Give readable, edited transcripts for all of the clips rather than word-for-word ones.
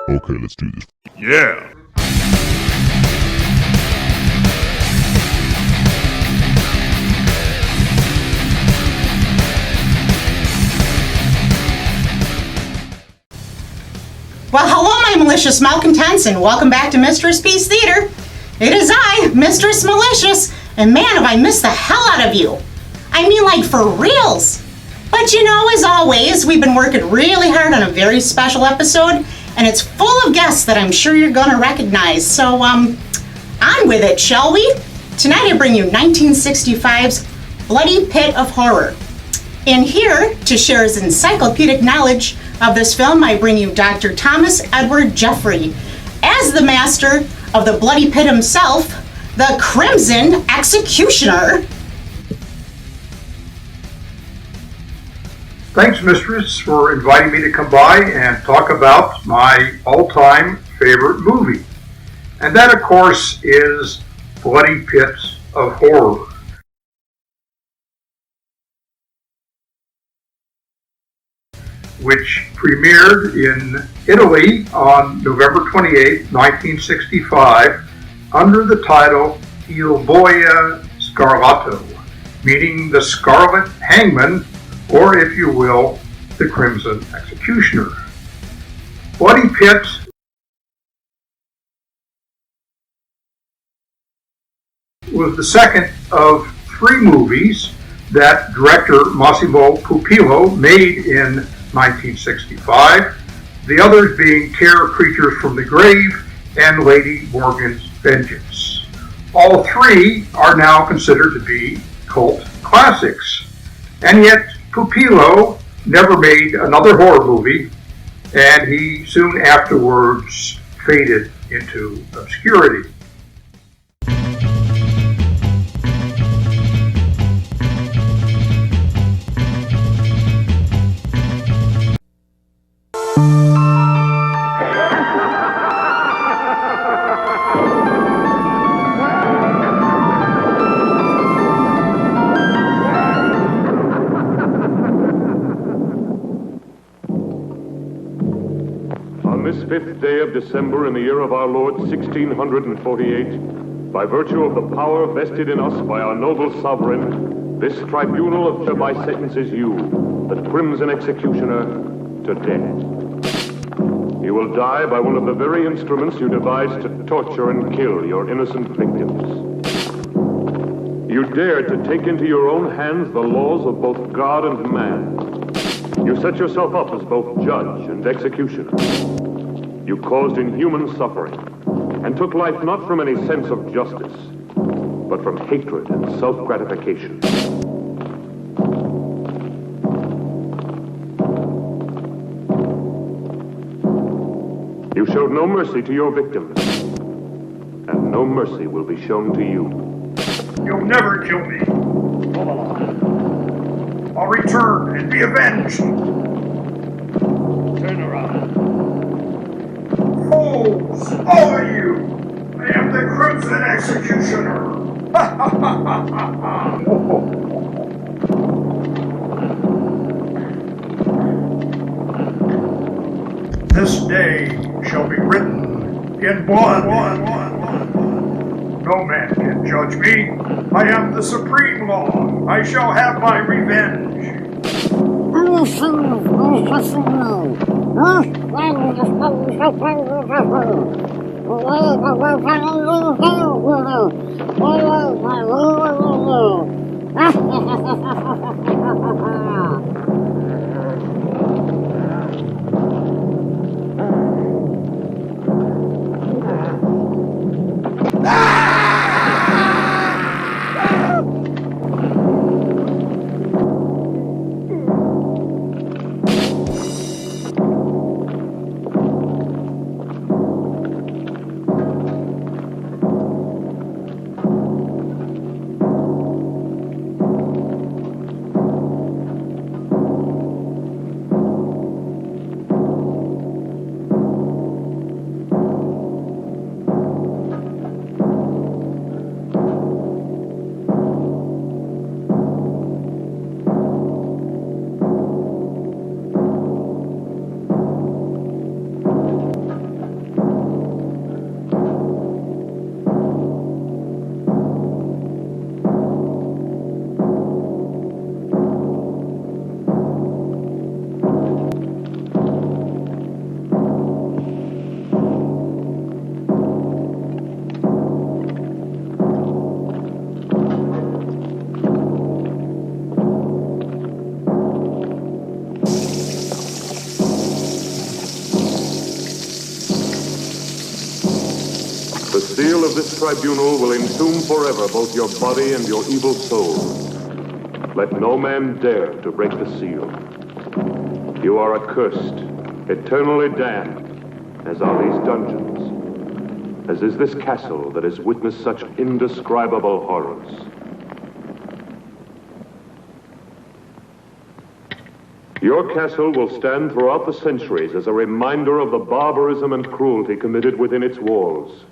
Okay, let's do this. Yeah. Well, hello, my malicious malcontents, and welcome back to Mistress Peace Theater. It is I, Mistress Malicious, and man, have I missed the hell out of you. I mean, like, for reals. But you know, as always, we've been working really hard on a very special episode, and it's full of guests that I'm sure you're gonna recognize. So, on with it, shall we? Tonight I bring you 1965's Bloody Pit of Horror. And here, to share his encyclopedic knowledge of this film, I bring you Dr. Thomas Edward Jeffrey as the master of the Bloody Pit himself, the Crimson Executioner. Thanks, Mistress, for inviting me to come by and talk about my all-time favorite movie. And that, of course, is Bloody Pit of Horror. Which premiered in Italy on November 28, 1965, under the title Il Boia Scarlatto, meaning the Scarlet Hangman, or if you will, the Crimson Executioner. Bloody Pit was the second of three movies that director Massimo Pupillo made in 1965, the others being Terror Creatures from the Grave and Lady Morgan's Vengeance. All three are now considered to be cult classics, and yet Pupillo never made another horror movie, and he soon afterwards faded into obscurity. This 5th day of December in the year of our Lord 1648, by virtue of the power vested in us by our noble sovereign, this tribunal of hereby sentences you, the Crimson Executioner, to death. You will die by one of the very instruments you devised to torture and kill your innocent victims. You dared to take into your own hands the laws of both God and man. You set yourself up as both judge and executioner. You caused inhuman suffering, and took life not from any sense of justice, but from hatred and self-gratification. You showed no mercy to your victims, and no mercy will be shown to you. You'll never kill me. I'll return and be avenged. Turn around. Fools, all of you! I am the Crimson Executioner! This day shall be written in blood. No man can judge me. I am the supreme law. I shall have my revenge. seal of this tribunal will entomb forever both your body and your evil soul. Let no man dare to break the seal. You are accursed, eternally damned, as are these dungeons, as is this castle that has witnessed such indescribable horrors. Your castle will stand throughout the centuries as a reminder of the barbarism and cruelty committed within its walls.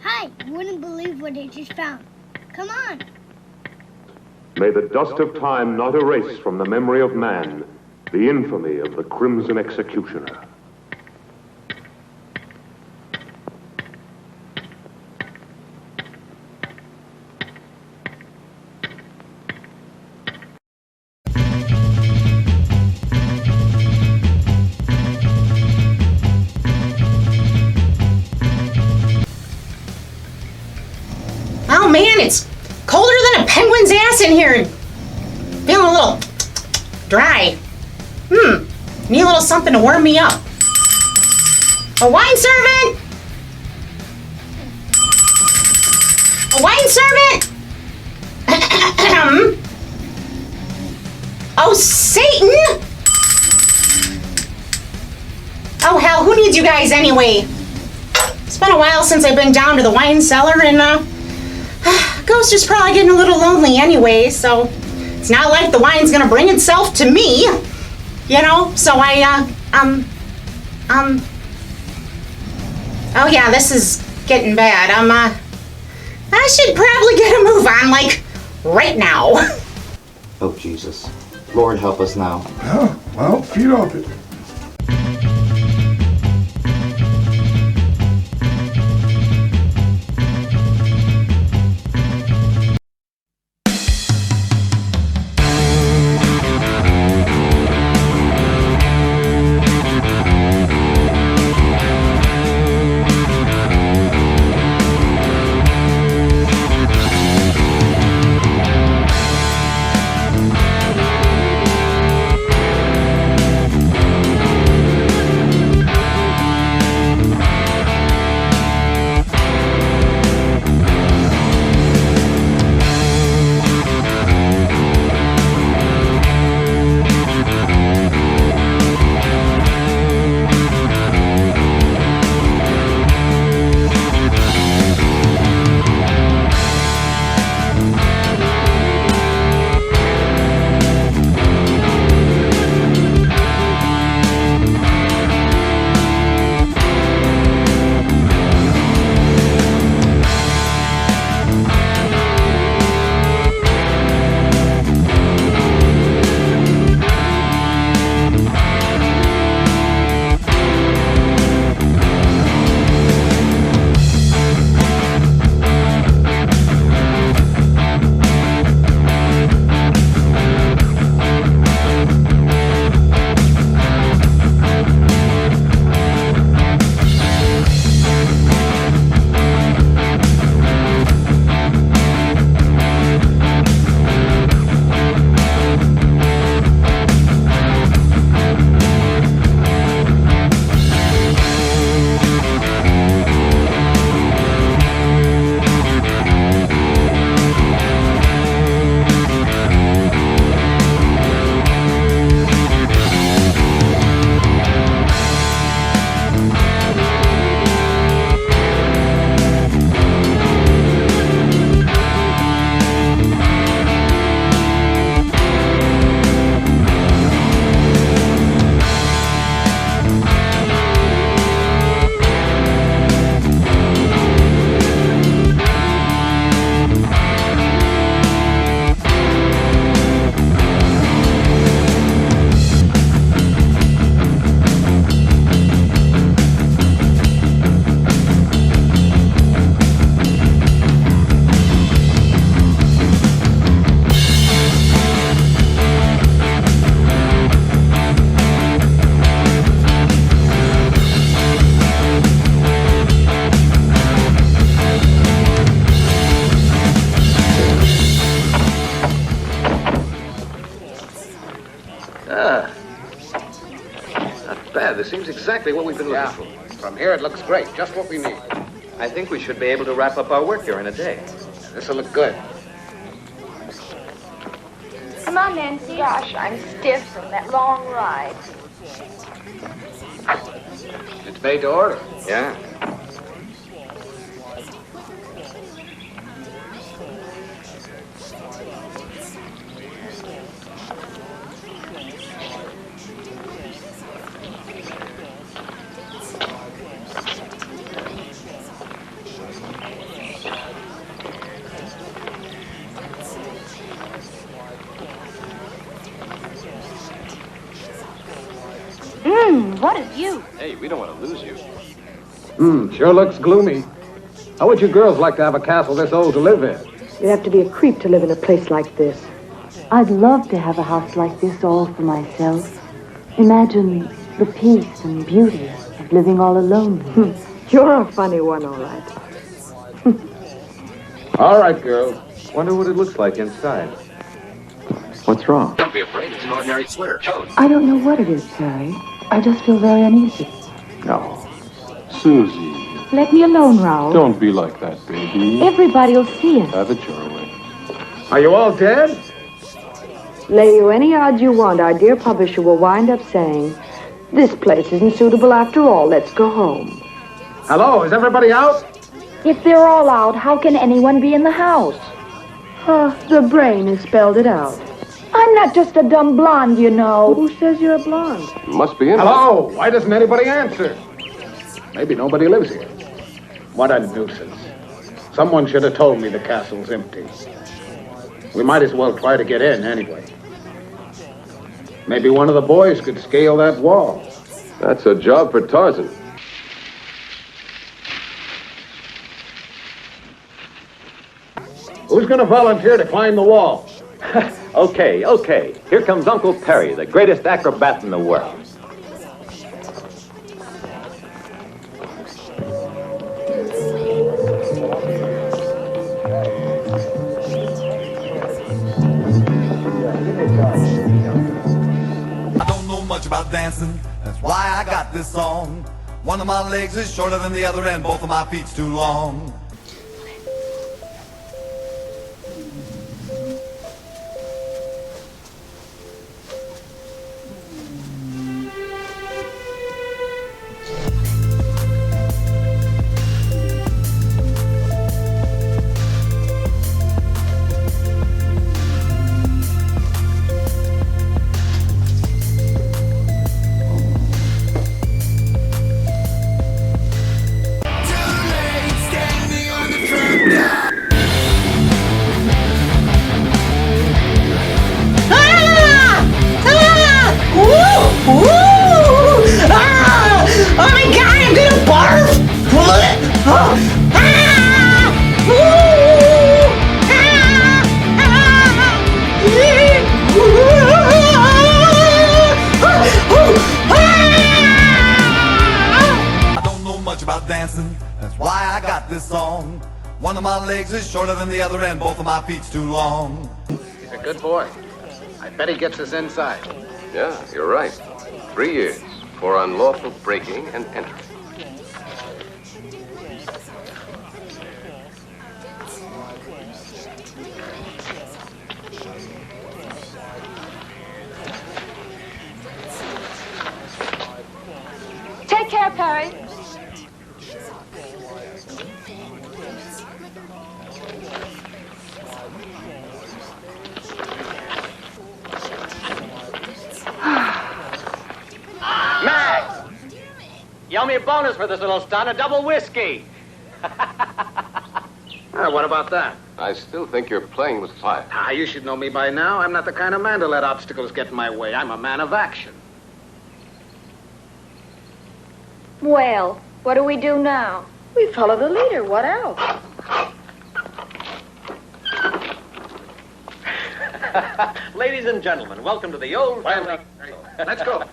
Hi, you wouldn't believe what I just found. Come on. May the dust of time not erase from the memory of man the infamy of the Crimson Executioner. Oh man, it's colder than a penguin's ass in here. Feeling a little dry. Need a little something to warm me up. A wine servant! A wine servant! Oh, Satan! Oh hell, who needs you guys anyway? It's been a while since I've been down to the wine cellar, and Ghost is probably getting a little lonely anyway, so it's not like the wine's gonna bring itself to me, you know? So oh yeah, this is getting bad. I should probably get a move on, like, right now. Oh, Jesus. Lord, help us now. Oh, well, feet open. This seems exactly what we've been looking for. From here, it looks great. Just what we need. I think we should be able to wrap up our work here in a day. This'll look good. Come on, Nancy. Gosh, I'm stiff from that long ride. It's made to order. Yeah. What a view. Hey, we don't want to lose you. Sure looks gloomy. How would you girls like to have a castle this old to live in? You'd have to be a creep to live in a place like this. I'd love to have a house like this all for myself. Imagine the peace and beauty of living all alone. You're a funny one, all right. All right, girls. Wonder what it looks like inside. What's wrong? Don't be afraid. It's an ordinary sweater. I don't know what it is, Terry. I just feel very uneasy. No. Susie, Let me alone, Raoul. don't be like that, baby. Everybody'll see it. Have it your way. Are you all dead? Lay you any odds you want, our dear publisher will wind up saying, "This place isn't suitable after all. Let's go home." Hello, is everybody out? If they're all out, how can anyone be in the house? The brain has spelled it out. I'm not just a dumb blonde, you know. Who says you're a blonde? Must be in. Hello, why doesn't anybody answer? Maybe nobody lives here. What a nuisance. Someone should have told me the castle's empty. We might as well try to get in anyway. Maybe one of the boys could scale that wall. That's a job for Tarzan. Who's going to volunteer to climb the wall? Okay. Here comes Uncle Perry, the greatest acrobat in the world. I don't know much about dancing, that's why I got this song. One of my legs is shorter than the other and both of my feet's too long. One of my legs is shorter than the other and both of my feet's too long. He's a good boy. I bet he gets us inside. Yeah, you're right. 3 years for unlawful breaking and entering. Take care, Perry. You owe me a bonus for this little stunt, a double whiskey. What about that? I still think you're playing with fire. You should know me by now. I'm not the kind of man to let obstacles get in my way. I'm a man of action. Well, what do we do now? We follow the leader. What else? Ladies and gentlemen, welcome to the old family. Let's go.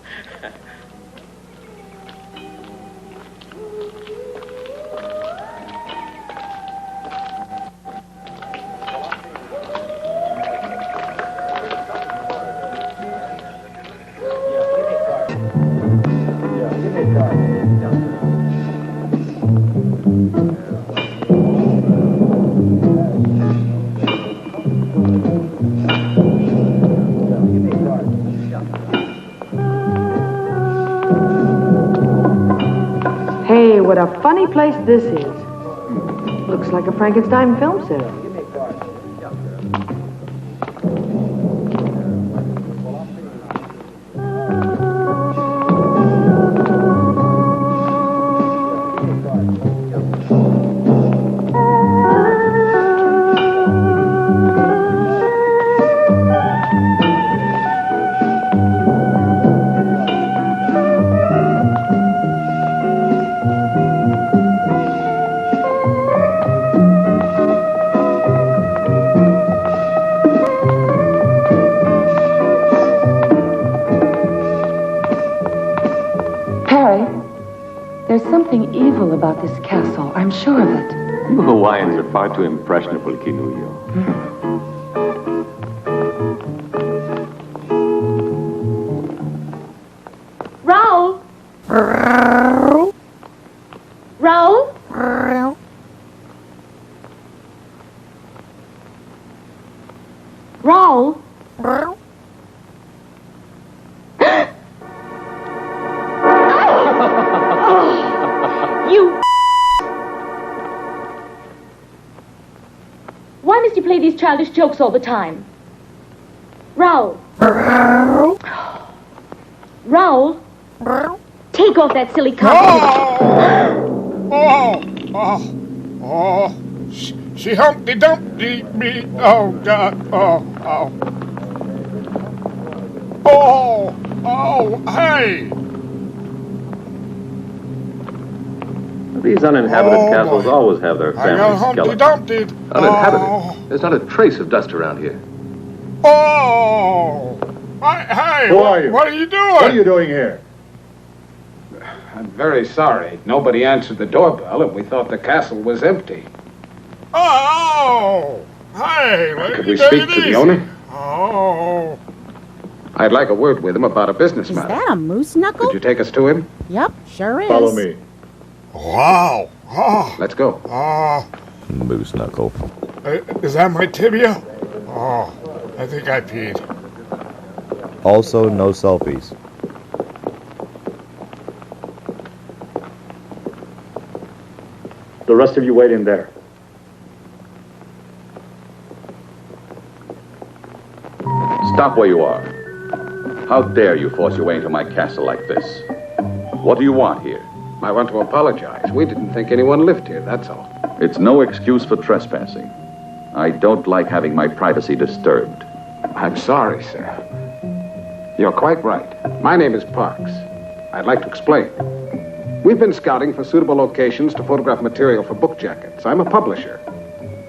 Hey, what a funny place this is. Looks like a Frankenstein film set. There's something evil about this castle. I'm sure of it. You Hawaiians are far too impressionable, Kinuyo. Raoul? Raoul? Raoul? You! Why must you play these childish jokes all the time? Raoul? Raoul? Take off that silly costume. She Humpty Dumpty me. Oh, God. Hey. These uninhabited castles always have their family skeletons. Uninhabited? There's not a trace of dust around here. Hey, Who are you? What are you doing? What are you doing here? I'm very sorry. Nobody answered the doorbell, and we thought the castle was empty. Hey, Could we speak to the owner? Oh. I'd like a word with him about a business matter. Is that a moose knuckle? Could you take us to him? Yep, sure is. Follow me. Wow. Let's go. Moose knuckle. Is that my tibia? I think I peed. Also, no selfies. The rest of you wait in there. Stop where you are. How dare you force your way into my castle like this? What do you want here? I want to apologize. We didn't think anyone lived here, that's all. It's no excuse for trespassing. I don't like having my privacy disturbed. I'm sorry, sir. You're quite right. My name is Parks. I'd like to explain. We've been scouting for suitable locations to photograph material for book jackets. I'm a publisher.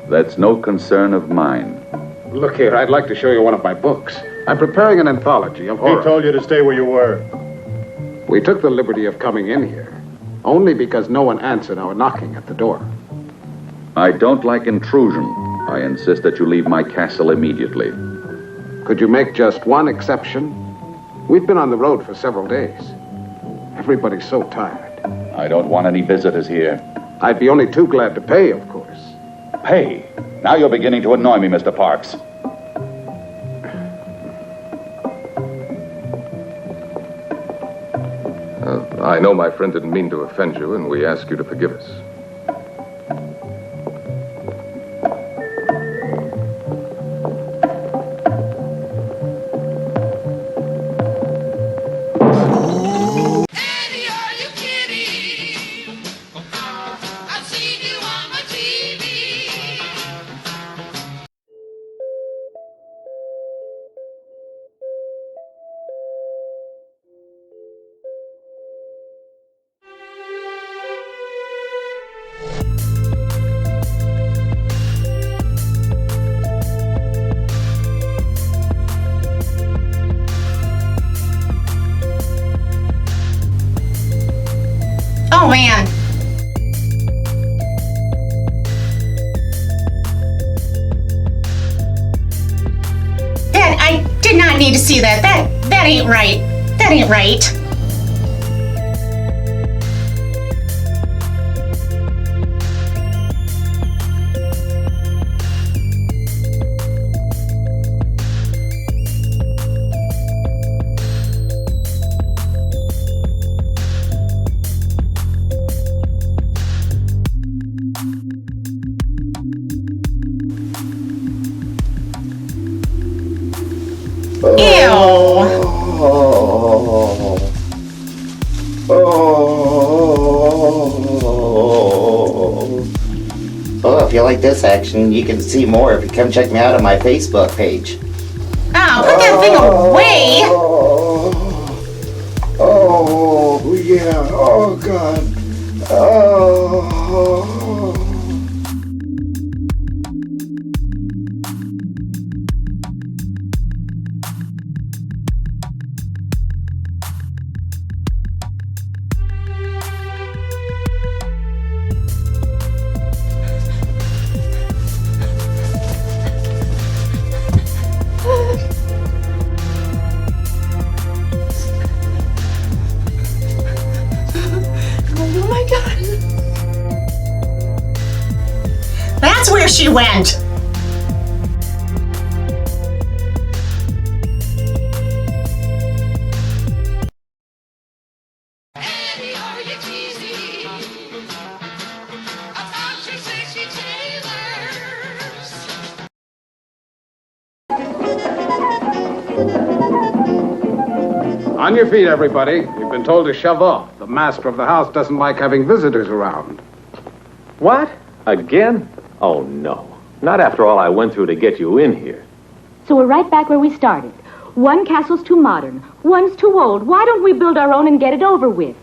That's no concern of mine. Look here, I'd like to show you one of my books. I'm preparing an anthology of horror. He told you to stay where you were. We took the liberty of coming in here, only because no one answered our knocking at the door. I don't like intrusion. I insist that you leave my castle immediately. Could you make just one exception? We've been on the road for several days. Everybody's so tired. I don't want any visitors here. I'd be only too glad to pay, of course. Pay? Now you're beginning to annoy me, Mr. Parks. I know my friend didn't mean to offend you, and we ask you to forgive us. Oh, man. I did not need to see that. That ain't right. That ain't right. Well, if you like this action, you can see more if you come check me out on my Facebook page. Oh, put that thing away! Oh, yeah. Oh, God. Oh. Oh my God. That's where she went. On your feet, everybody. You've been told to shove off. The master of the house doesn't like having visitors around. What? Again? Oh, no. Not after all I went through to get you in here. So we're right back where we started. One castle's too modern, one's too old. Why don't we build our own and get it over with?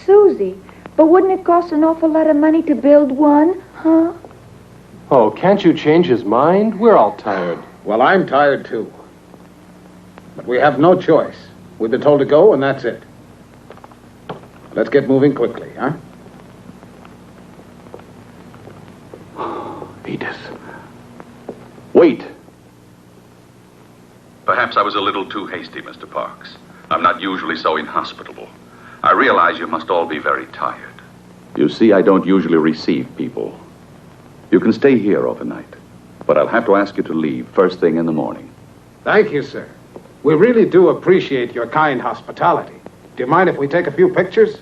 Susie, but wouldn't it cost an awful lot of money to build one, huh? Oh, can't you change his mind? We're all tired. Well, I'm tired, too. But we have no choice. We've been told to go, and that's it. Let's get moving quickly, huh? Edith. Wait. Perhaps I was a little too hasty, Mr. Parks. I'm not usually so inhospitable. I realize you must all be very tired. You see, I don't usually receive people. You can stay here overnight, but I'll have to ask you to leave first thing in the morning. Thank you, sir. We really do appreciate your kind hospitality. Do you mind if we take a few pictures?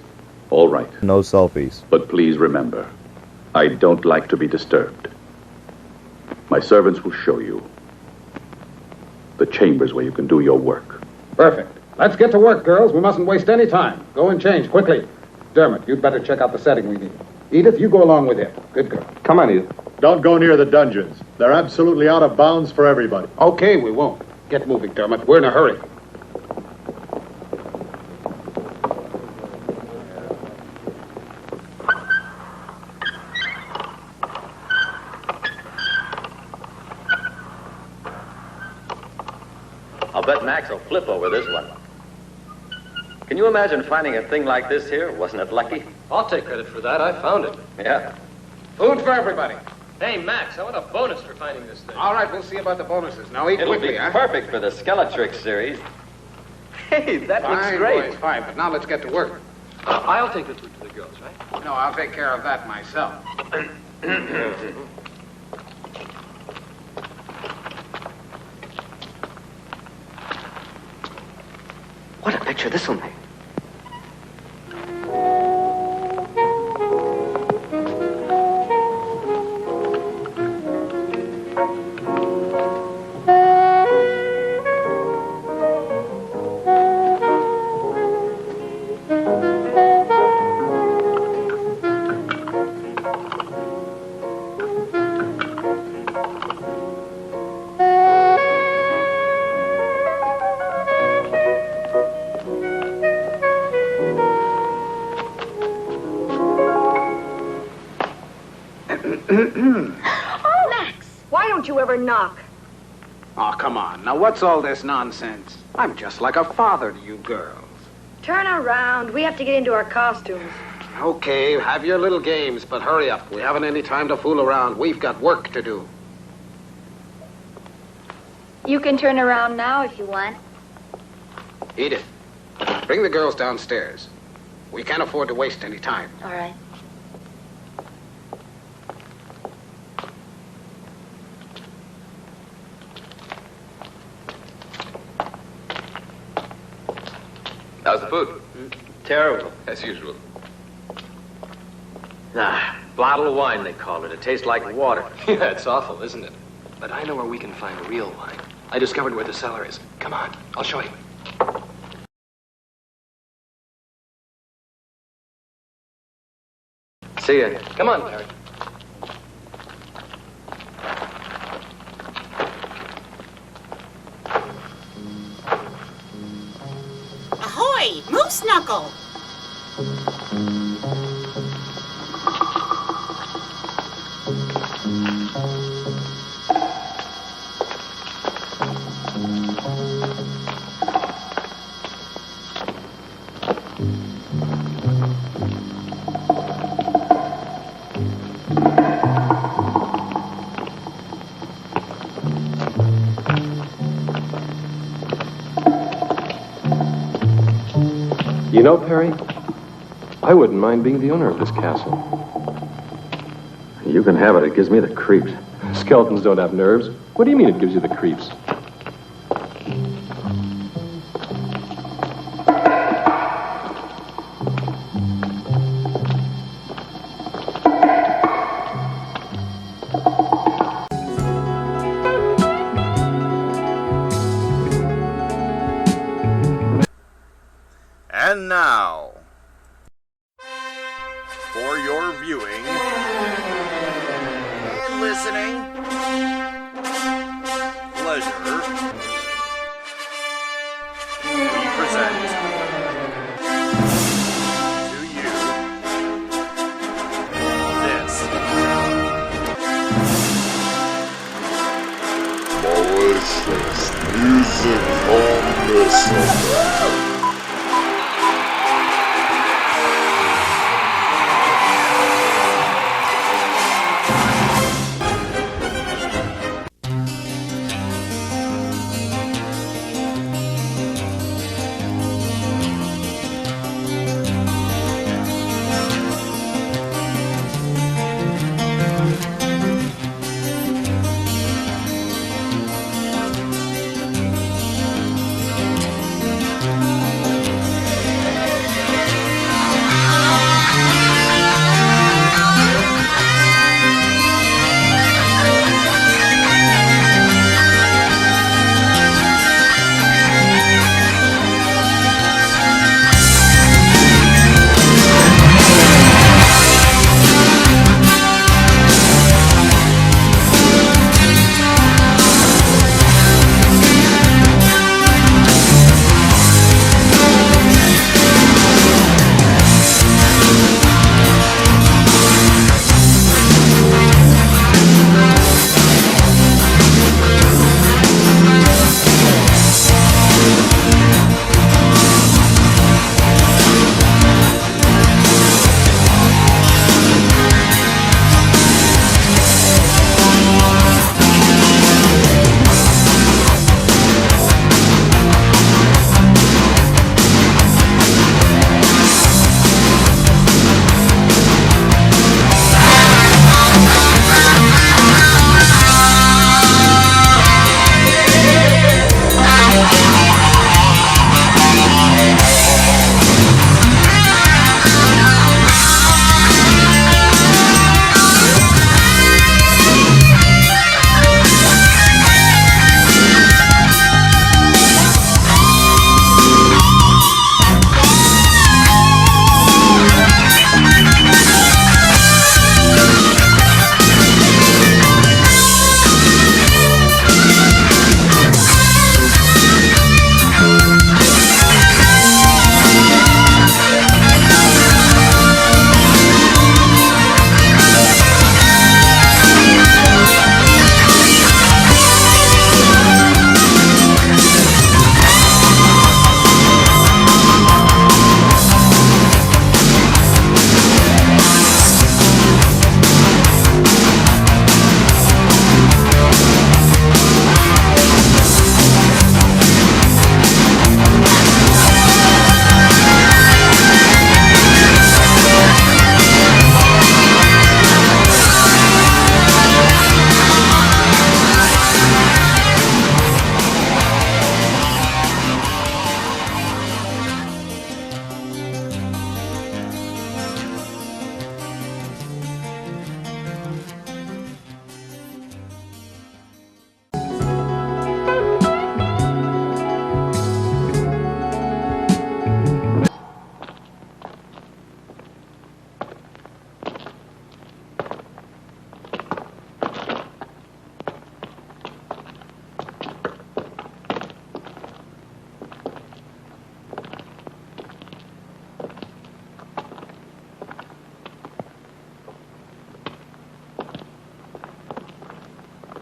All right. No selfies. But please remember, I don't like to be disturbed. My servants will show you the chambers where you can do your work. Perfect. Let's get to work, girls. We mustn't waste any time. Go and change quickly. Dermot, you'd better check out the setting we need. Edith, you go along with him. Good girl. Come on, Edith. Don't go near the dungeons. They're absolutely out of bounds for everybody. Okay, we won't. Get moving, Dermot. We're in a hurry. I'll bet Max will flip over this one. Can you imagine finding a thing like this here? Wasn't it lucky? I'll take credit for that. I found it. Yeah. Food for everybody. Hey, Max, I want a bonus for finding this thing. All right, we'll see about the bonuses. Now eat It'll quickly, be huh? perfect for the Skeletrix series. Hey, that looks Fine, great. boys, fine, but now let's get to work. I'll take the food to the girls, right? No, I'll take care of that myself. What a picture this will make. Max, why don't you ever knock? Oh, come on. Now, what's all this nonsense? I'm just like a father to you girls. Turn around. We have to get into our costumes. Okay, have your little games, but hurry up. We haven't any time to fool around. We've got work to do. You can turn around now if you want. Edith, bring the girls downstairs. We can't afford to waste any time. All right. How's the food? Terrible, as usual. Nah, bottle of wine, they call it. It tastes like water. Yeah, it's awful, isn't it? But I know where we can find real wine. I discovered where the cellar is. Come on, I'll show you. See ya. Come on, Perry. Ahoy! Moose Knuckle! You know, Perry, I wouldn't mind being the owner of this castle. You can have it. It gives me the creeps. Skeletons don't have nerves. What do you mean it gives you the creeps? And now, for your viewing and listening pleasure, we present to you this malicious music on this.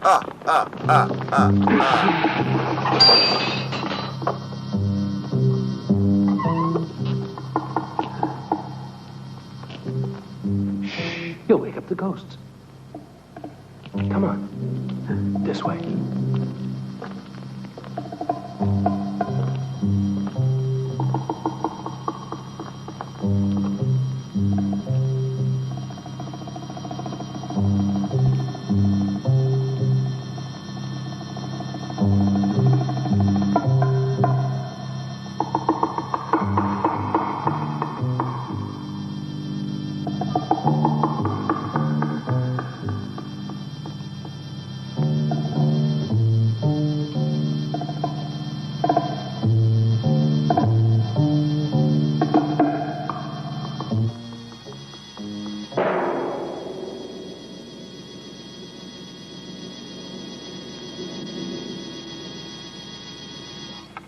You'll wake up the ghosts. Come on. This way.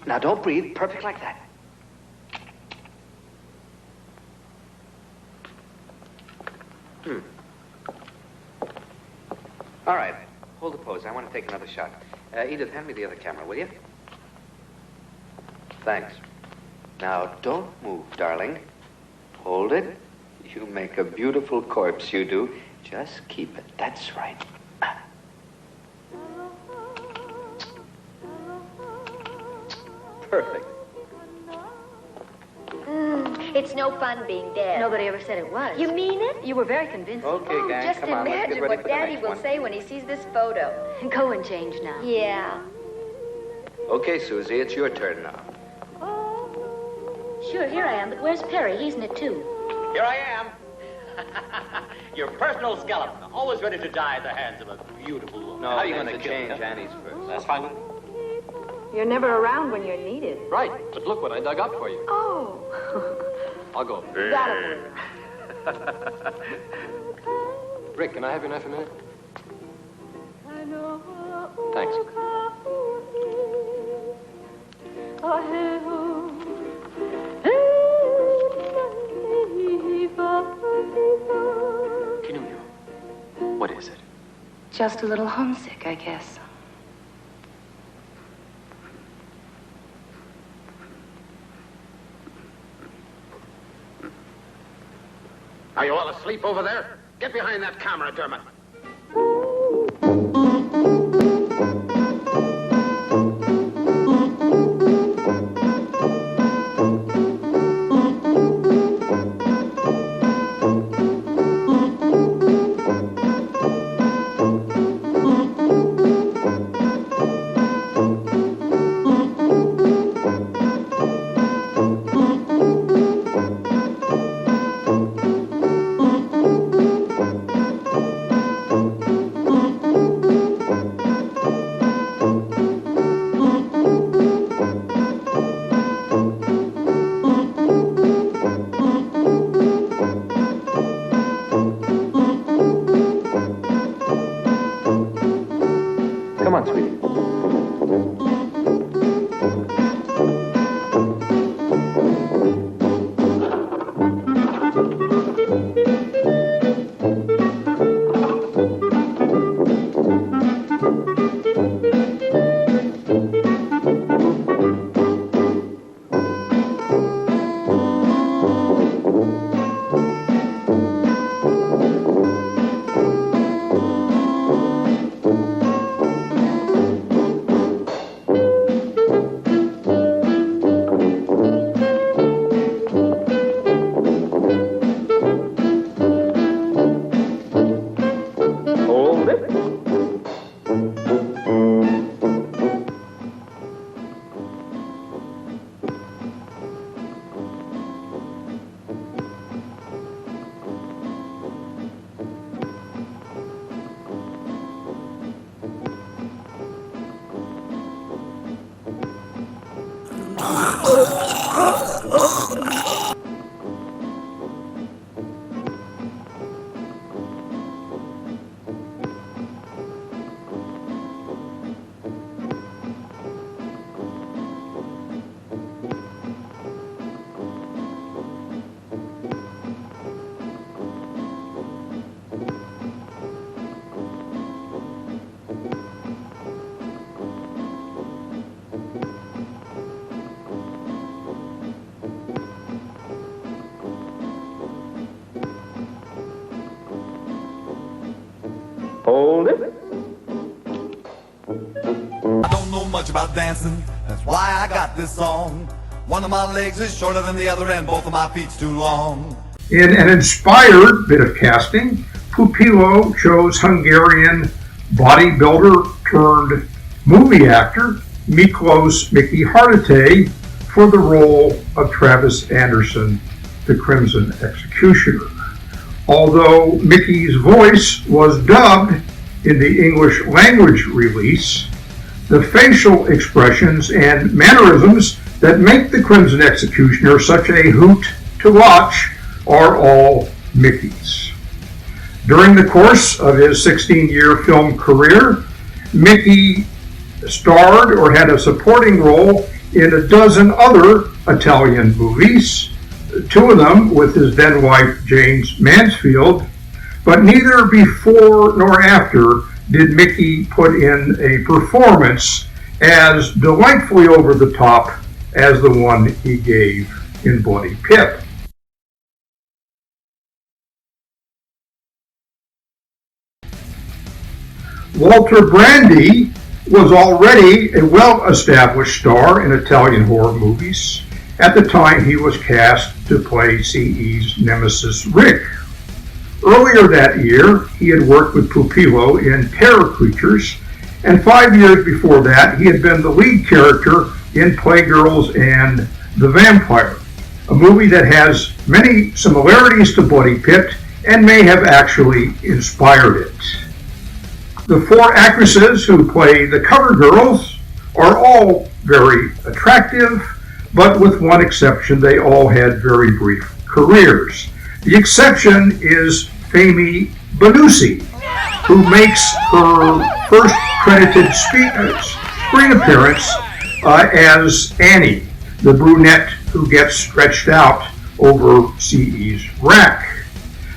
Now don't breathe, perfect like that. All right, hold the pose. I want to take another shot. Edith, hand me the other camera, will you? Thanks. Now don't move, darling. Hold it. You make a beautiful corpse, you do. Just keep it. That's right. Perfect. It's no fun being dead. Nobody ever said it was. You mean it? You were very convincing. Oh, gang, just come on, let's get imagine ready what for the Daddy next will one. say when he sees this photo. Go and change now. Yeah. Okay, Susie, it's your turn now. Sure, here I am, but where's Perry? He's in it too. Here I am. Your personal skeleton, always ready to die at the hands of a beautiful woman. No, How are you that's going to a change joke. Annie's first? That's fine with me. You're never around when you're needed. Right, but look what I dug up for you. Oh. I'll go. That'll Rick, can I have your knife a minute? Thanks. Pinocchio, what is it? Just a little homesick, I guess. Are you all asleep over there? Get behind that camera, Dermot. Hold it. I don't know much about dancing, that's why I got this song. One of my legs is shorter than the other and both of my feet's too long. In an inspired bit of casting, Pupilo chose Hungarian bodybuilder turned movie actor Miklós Mickey Hardite for the role of Travis Anderson, the Crimson Executioner. Although Mickey's voice was dubbed in the English language release, the facial expressions and mannerisms that make the Crimson Executioner such a hoot to watch are all Mickey's. During the course of his 16-year film career, Mickey starred or had a supporting role in a dozen other Italian movies, two of them with his then wife James Mansfield, but neither before nor after did Mickey put in a performance as delightfully over the top as the one he gave in Bloody Pip. Walter Brandi was already a well-established star in Italian horror movies at the time he was cast to play CE's nemesis Rick. Earlier that year, he had worked with Pupilo in Terror Creatures, and 5 years before that, he had been the lead character in Playgirls and the Vampire, a movie that has many similarities to Bloody Pit and may have actually inspired it. The four actresses who play the cover girls are all very attractive, but with one exception, they all had very brief careers. The exception is Femi Benusi, who makes her first credited screen appearance as Annie, the brunette who gets stretched out over CE's rack.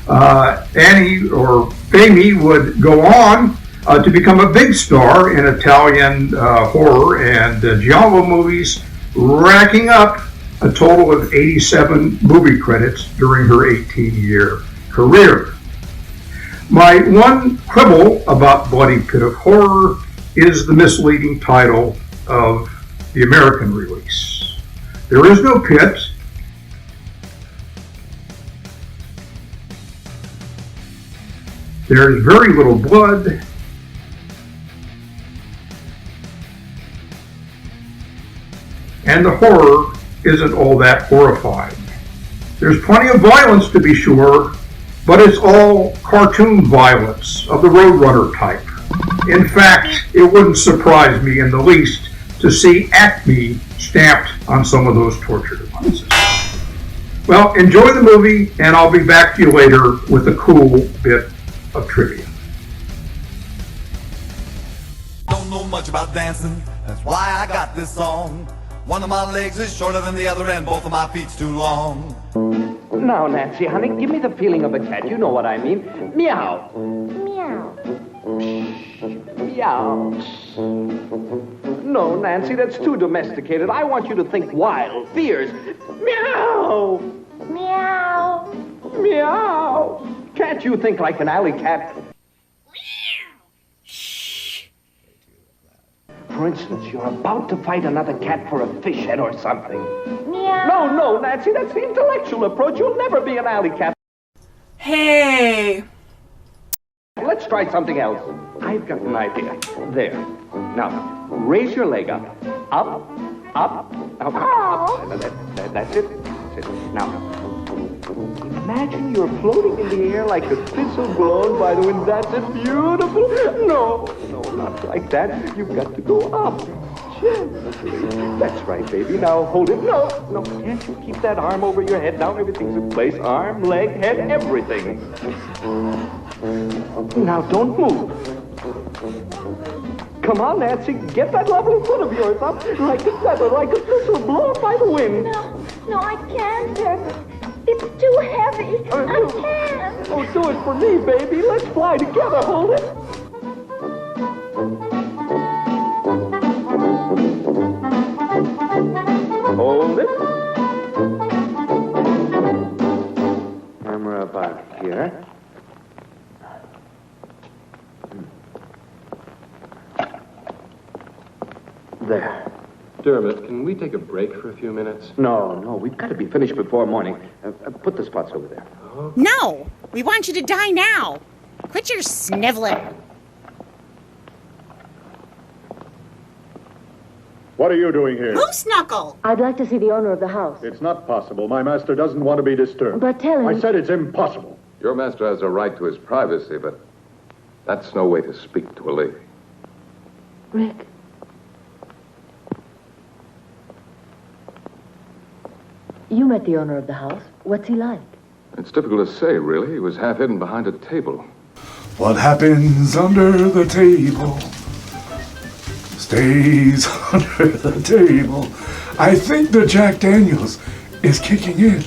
Annie, or Femi, would go on to become a big star in Italian horror and giallo movies, racking up a total of 87 movie credits during her 18-year career. My one quibble about Bloody Pit of Horror is the misleading title of the American release. There is no pit. There is very little blood. And the horror isn't all that horrifying. There's plenty of violence to be sure, but it's all cartoon violence of the Roadrunner type. In fact, it wouldn't surprise me in the least to see Acme stamped on some of those torture devices. Well, enjoy the movie, and I'll be back to you later with a cool bit of trivia. Don't know much about dancing, that's why I got this song. One of my legs is shorter than the other and both of my feet's too long. Now, Nancy, honey, give me the feeling of a cat. You know what I mean. Meow. Meow. Meow. No, Nancy, that's too domesticated. I want you to think wild, fierce. Meow. Meow. Meow. Can't you think like an alley cat? For instance, you're about to fight another cat for a fish head or something. Meow. No, Nancy, that's the intellectual approach. You'll never be an alley cat. Hey. Let's try something else. I've got an idea. There. Now, raise your leg up. Up. That's it. Now, imagine you're floating in the air like a thistle blown by the wind. That's it. Beautiful. No, not like that. You've got to go up. Gently. That's right, baby. Now hold it. No. Can't you keep that arm over your head? Now everything's in place. Arm, leg, head, everything. Now don't move. Come on, Nancy. Get that lovely foot of yours up like a feather, like a thistle blown by the wind. No, I can't, Herbert. It's too heavy. I can't. Oh, do it for me, baby. Let's fly together. Hold it. Hold it. Arm her up out here. Dermot, can we take a break for a few minutes? No, we've got to be finished before morning. Put the spots over there. No, we want you to die now. Quit your sniveling. What are you doing here? Moose Knuckle! I'd like to see the owner of the house. It's not possible. My master doesn't want to be disturbed. But tell him... I said it's impossible. Your master has a right to his privacy, but that's no way to speak to a lady. Rick. You met the owner of the house. What's he like? It's difficult to say, really. He was half hidden behind a table. What happens under the table stays under the table. I think the Jack Daniels is kicking in.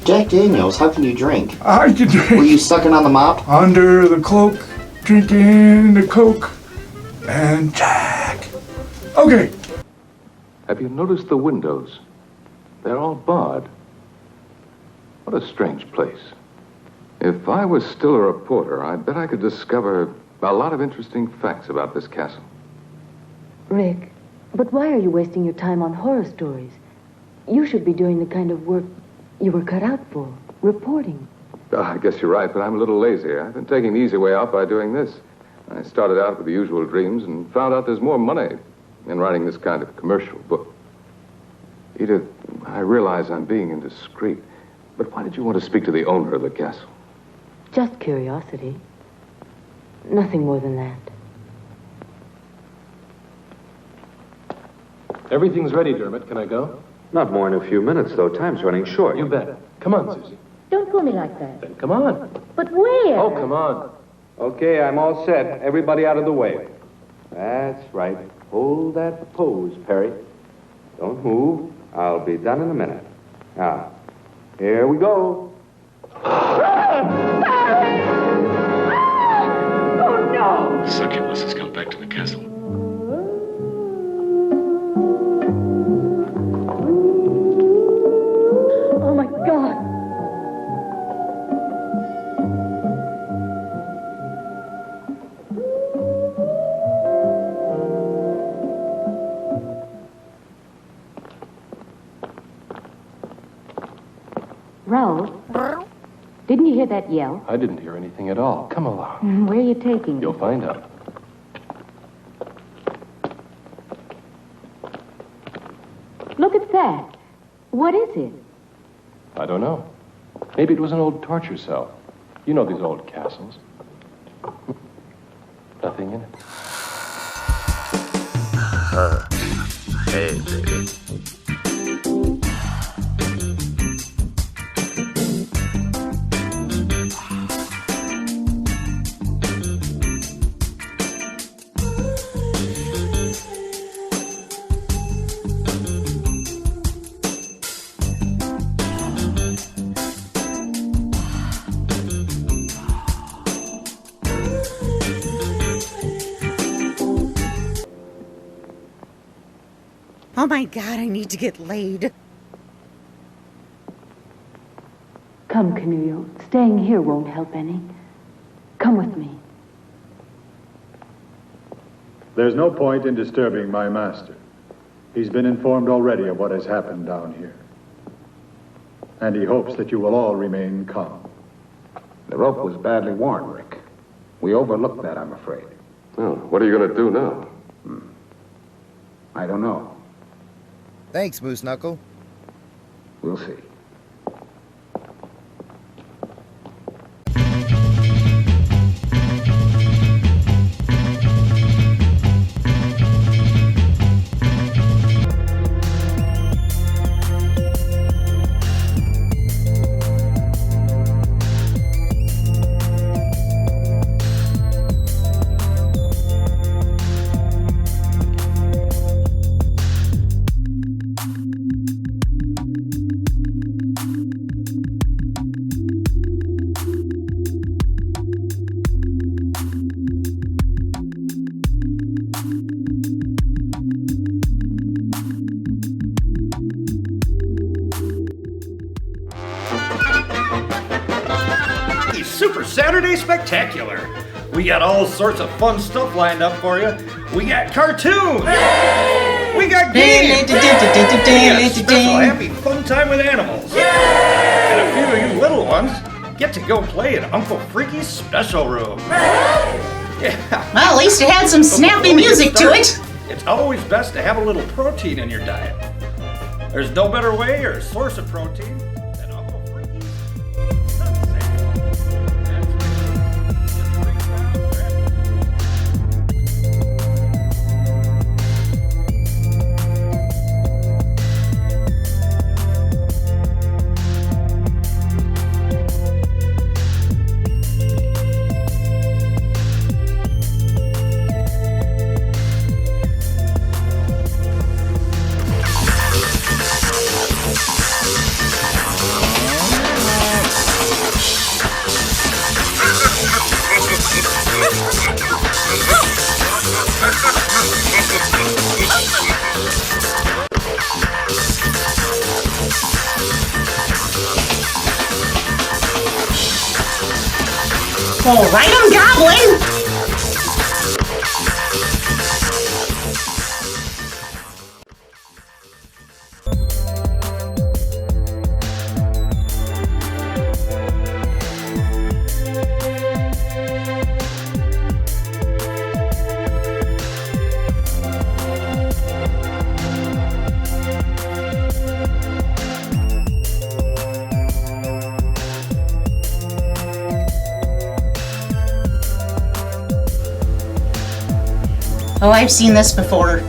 Jack Daniels, how can you drink? I can drink. Were you sucking on the mop? Under the cloak, drinking the Coke, and Jack. Okay. Have you noticed the windows? They're all barred. What a strange place. If I was still a reporter, I bet I could discover a lot of interesting facts about this castle. Rick, but why are you wasting your time on horror stories? You should be doing the kind of work you were cut out for, reporting. I guess you're right, but I'm a little lazy. I've been taking the easy way out by doing this. I started out with the usual dreams and found out there's more money in writing this kind of commercial book. Edith, I realize I'm being indiscreet, but why did you want to speak to the owner of the castle? Just curiosity. Nothing more than that. Everything's ready, Dermot. Can I go? Not more than a few minutes, though. Time's running short. You bet. Come on, Susie. Don't pull me like that. Then come on. But where? Oh, come on. Okay, I'm all set. Everybody out of the way. That's right. Hold that pose, Perry. Don't move. I'll be done in a minute. Now, here we go. Oh, no! Succubus has come back to the castle. Oh, my God. Raoul, didn't you hear that yell? I didn't hear anything at all. Come along. Where are you taking me? You'll find out. Look at that. What is it? I don't know. Maybe it was an old torture cell. You know these old castles. Nothing in it. Hey, baby. Oh my God, I need to get laid. Come, Canullo. Staying here won't help any. Come with me. There's no point in disturbing my master. He's been informed already of what has happened down here. And he hopes that you will all remain calm. The rope was badly worn, Rick. We overlooked that, I'm afraid. Well, what are you going to do now? I don't know. Thanks, Moose Knuckle. We'll see. Super Saturday Spectacular. We got all sorts of fun stuff lined up for you. We got cartoons. We got games! We got special happy fun time with animals. And a few of you little ones get to go play in Uncle Freaky's special room. Yeah. Well, at least it had some snappy music to it. It's always best to have a little protein in your diet. There's no better way or source of protein than Uncle Freaky's sunset. All right, I'm gobbling. Oh, I've seen this before.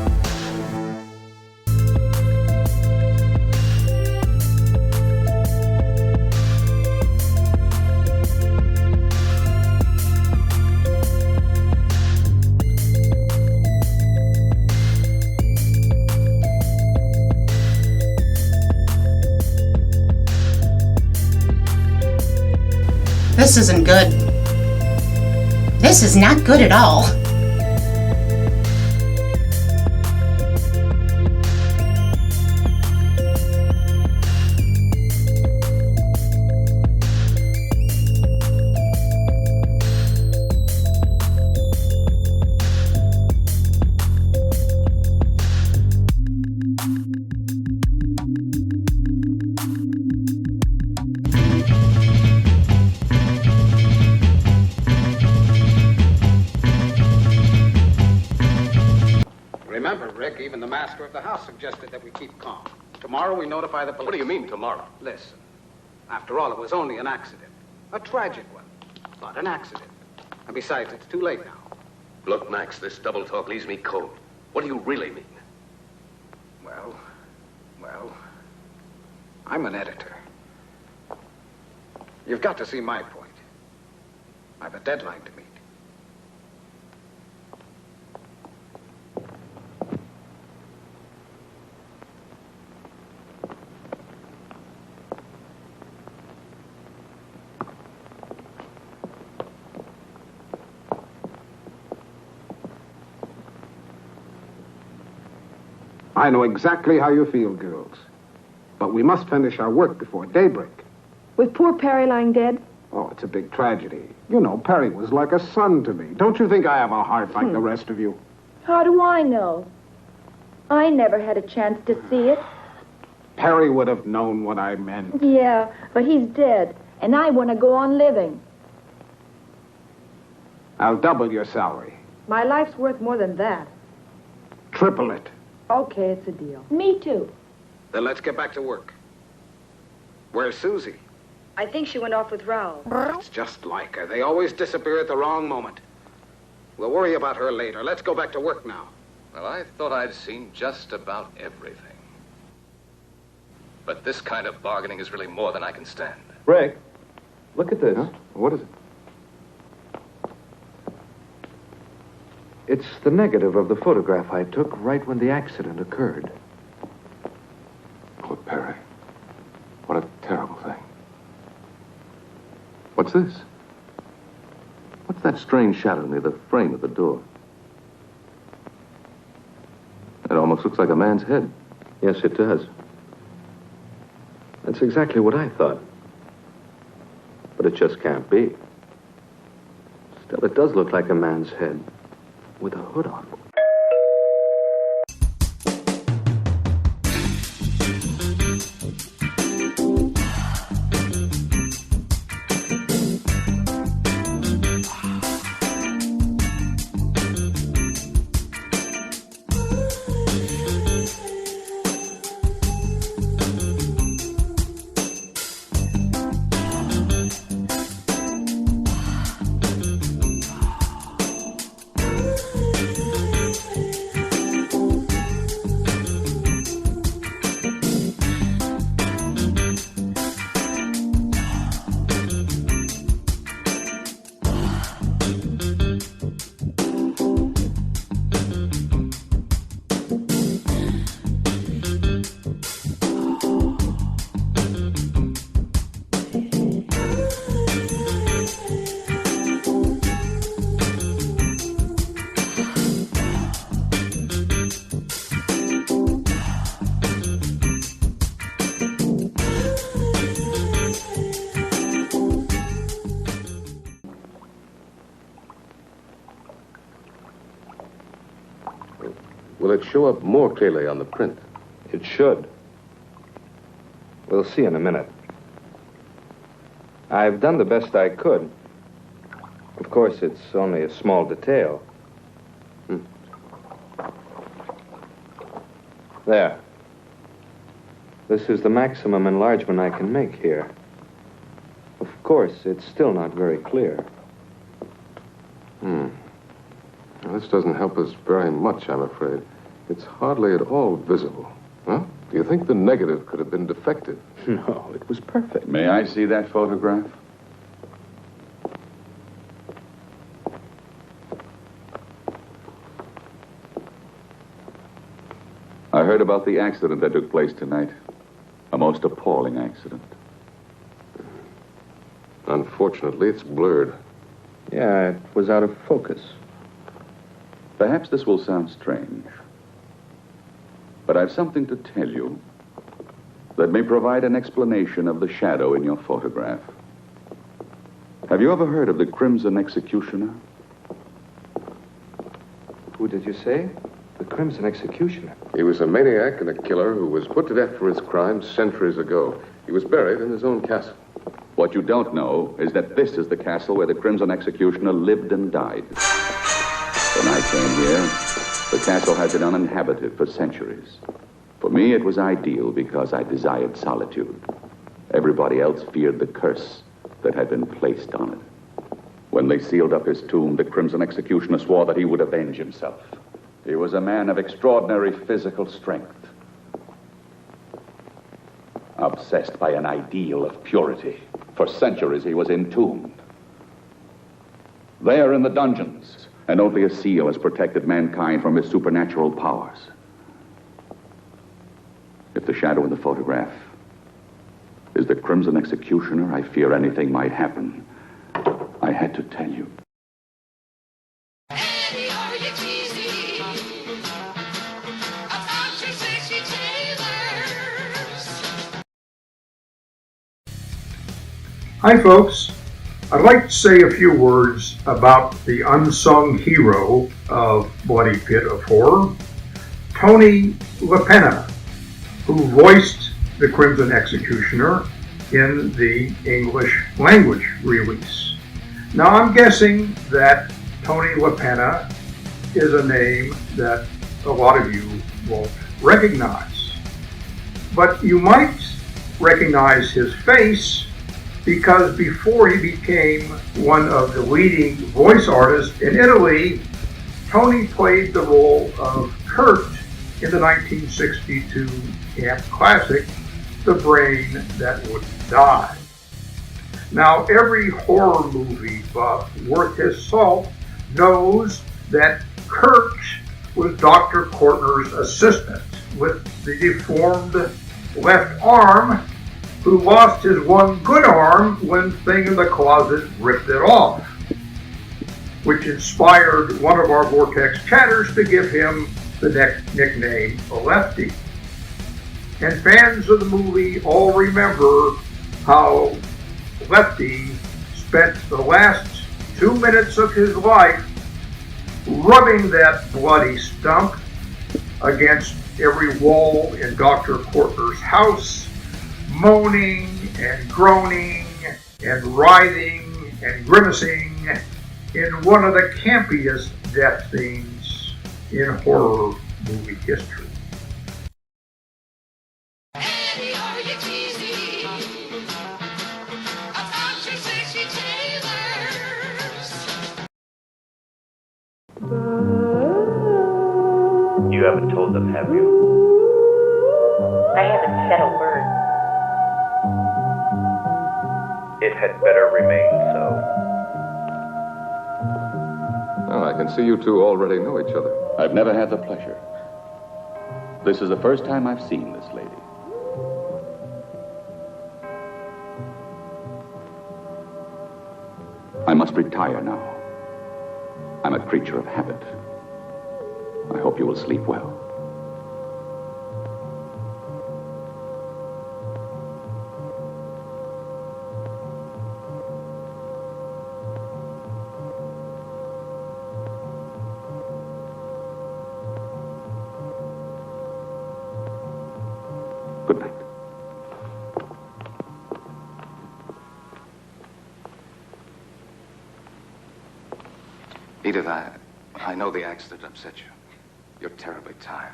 This isn't good. This is not good at all. Remember, Rick, even the master of the house suggested that we keep calm. Tomorrow we notify the police. What do you mean, tomorrow? Listen, after all, it was only an accident. A tragic one, but an accident. And besides, it's too late now. Look, Max, this double talk leaves me cold. What do you really mean? Well, I'm an editor. You've got to see my point. I've a deadline to meet. I know exactly how you feel, girls. But we must finish our work before daybreak. With poor Perry lying dead? Oh, it's a big tragedy. You know, Perry was like a son to me. Don't you think I have a heart like the rest of you? How do I know? I never had a chance to see it. Perry would have known what I meant. Yeah, but he's dead, and I want to go on living. I'll double your salary. My life's worth more than that. Triple it. Okay, it's a deal. Me too. Then let's get back to work. Where's Susie? I think she went off with Raoul. It's just like her. They always disappear at the wrong moment. We'll worry about her later. Let's go back to work now. Well, I thought I'd seen just about everything. But this kind of bargaining is really more than I can stand. Rick, look at this. Huh? What is it? It's the negative of the photograph I took right when the accident occurred. Poor Perry. What a terrible thing. What's this? What's that strange shadow near the frame of the door? It almost looks like a man's head. Yes, it does. That's exactly what I thought. But it just can't be. Still, it does look like a man's head with a hood on. Will it show up more clearly on the print? It should. We'll see in a minute. I've done the best I could. Of course, it's only a small detail. There. This is the maximum enlargement I can make here. Of course, it's still not very clear. Now, this doesn't help us very much, I'm afraid. It's hardly at all visible. Huh? Do you think the negative could have been defective? No, it was perfect. May I see that photograph? I heard about the accident that took place tonight. A most appalling accident. Unfortunately, it's blurred. Yeah, it was out of focus. Perhaps this will sound strange, but I've something to tell you that may provide an explanation of the shadow in your photograph. Have you ever heard of the Crimson Executioner? Who did you say? The Crimson Executioner. He was a maniac and a killer who was put to death for his crimes centuries ago. He was buried in his own castle. What you don't know is that this is the castle where the Crimson Executioner lived and died. When I came here, the castle had been uninhabited for centuries. For me, it was ideal because I desired solitude. Everybody else feared the curse that had been placed on it. When they sealed up his tomb, the Crimson Executioner swore that he would avenge himself. He was a man of extraordinary physical strength, obsessed by an ideal of purity. For centuries, he was entombed. There in the dungeons, and only a seal has protected mankind from his supernatural powers. If the shadow in the photograph is the Crimson Executioner, I fear anything might happen. I had to tell you. Hi, folks. I'd like to say a few words about the unsung hero of Bloody Pit of Horror, Tony La Penna, who voiced the Crimson Executioner in the English language release. Now, I'm guessing that Tony La Penna is a name that a lot of you won't recognize. But you might recognize his face because before he became one of the leading voice artists in Italy, Tony played the role of Kurt in the 1962 camp classic, The Brain That Wouldn't Die. Now, every horror movie buff worth his salt knows that Kurt was Dr. Kortner's assistant with the deformed left arm, who lost his one good arm when Thing in the Closet ripped it off, which inspired one of our Vortex chatters to give him the nickname a Lefty. And fans of the movie all remember how Lefty spent the last 2 minutes of his life rubbing that bloody stump against every wall in Dr. Kortner's house, moaning and groaning and writhing and grimacing in one of the campiest death scenes in horror movie history. You haven't told them, have you? I haven't said a word. It had better remain so. Well, I can see you two already know each other. I've never had the pleasure. This is the first time I've seen this lady. I must retire now. I'm a creature of habit. I hope you will sleep well. Edith, I know the accident upset you. You're terribly tired.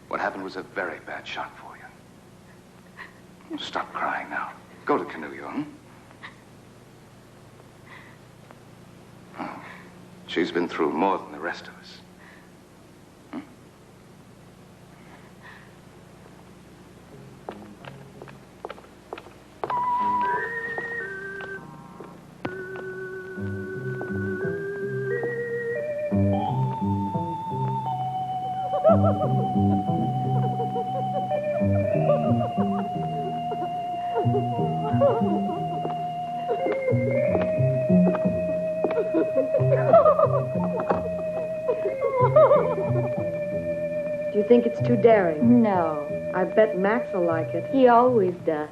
What happened was a very bad shock for you. Stop crying now. Go to Canoe, hmm? Oh, she's been through more than the rest of us. Do you think it's too daring? No. I bet Max will like it. He always does.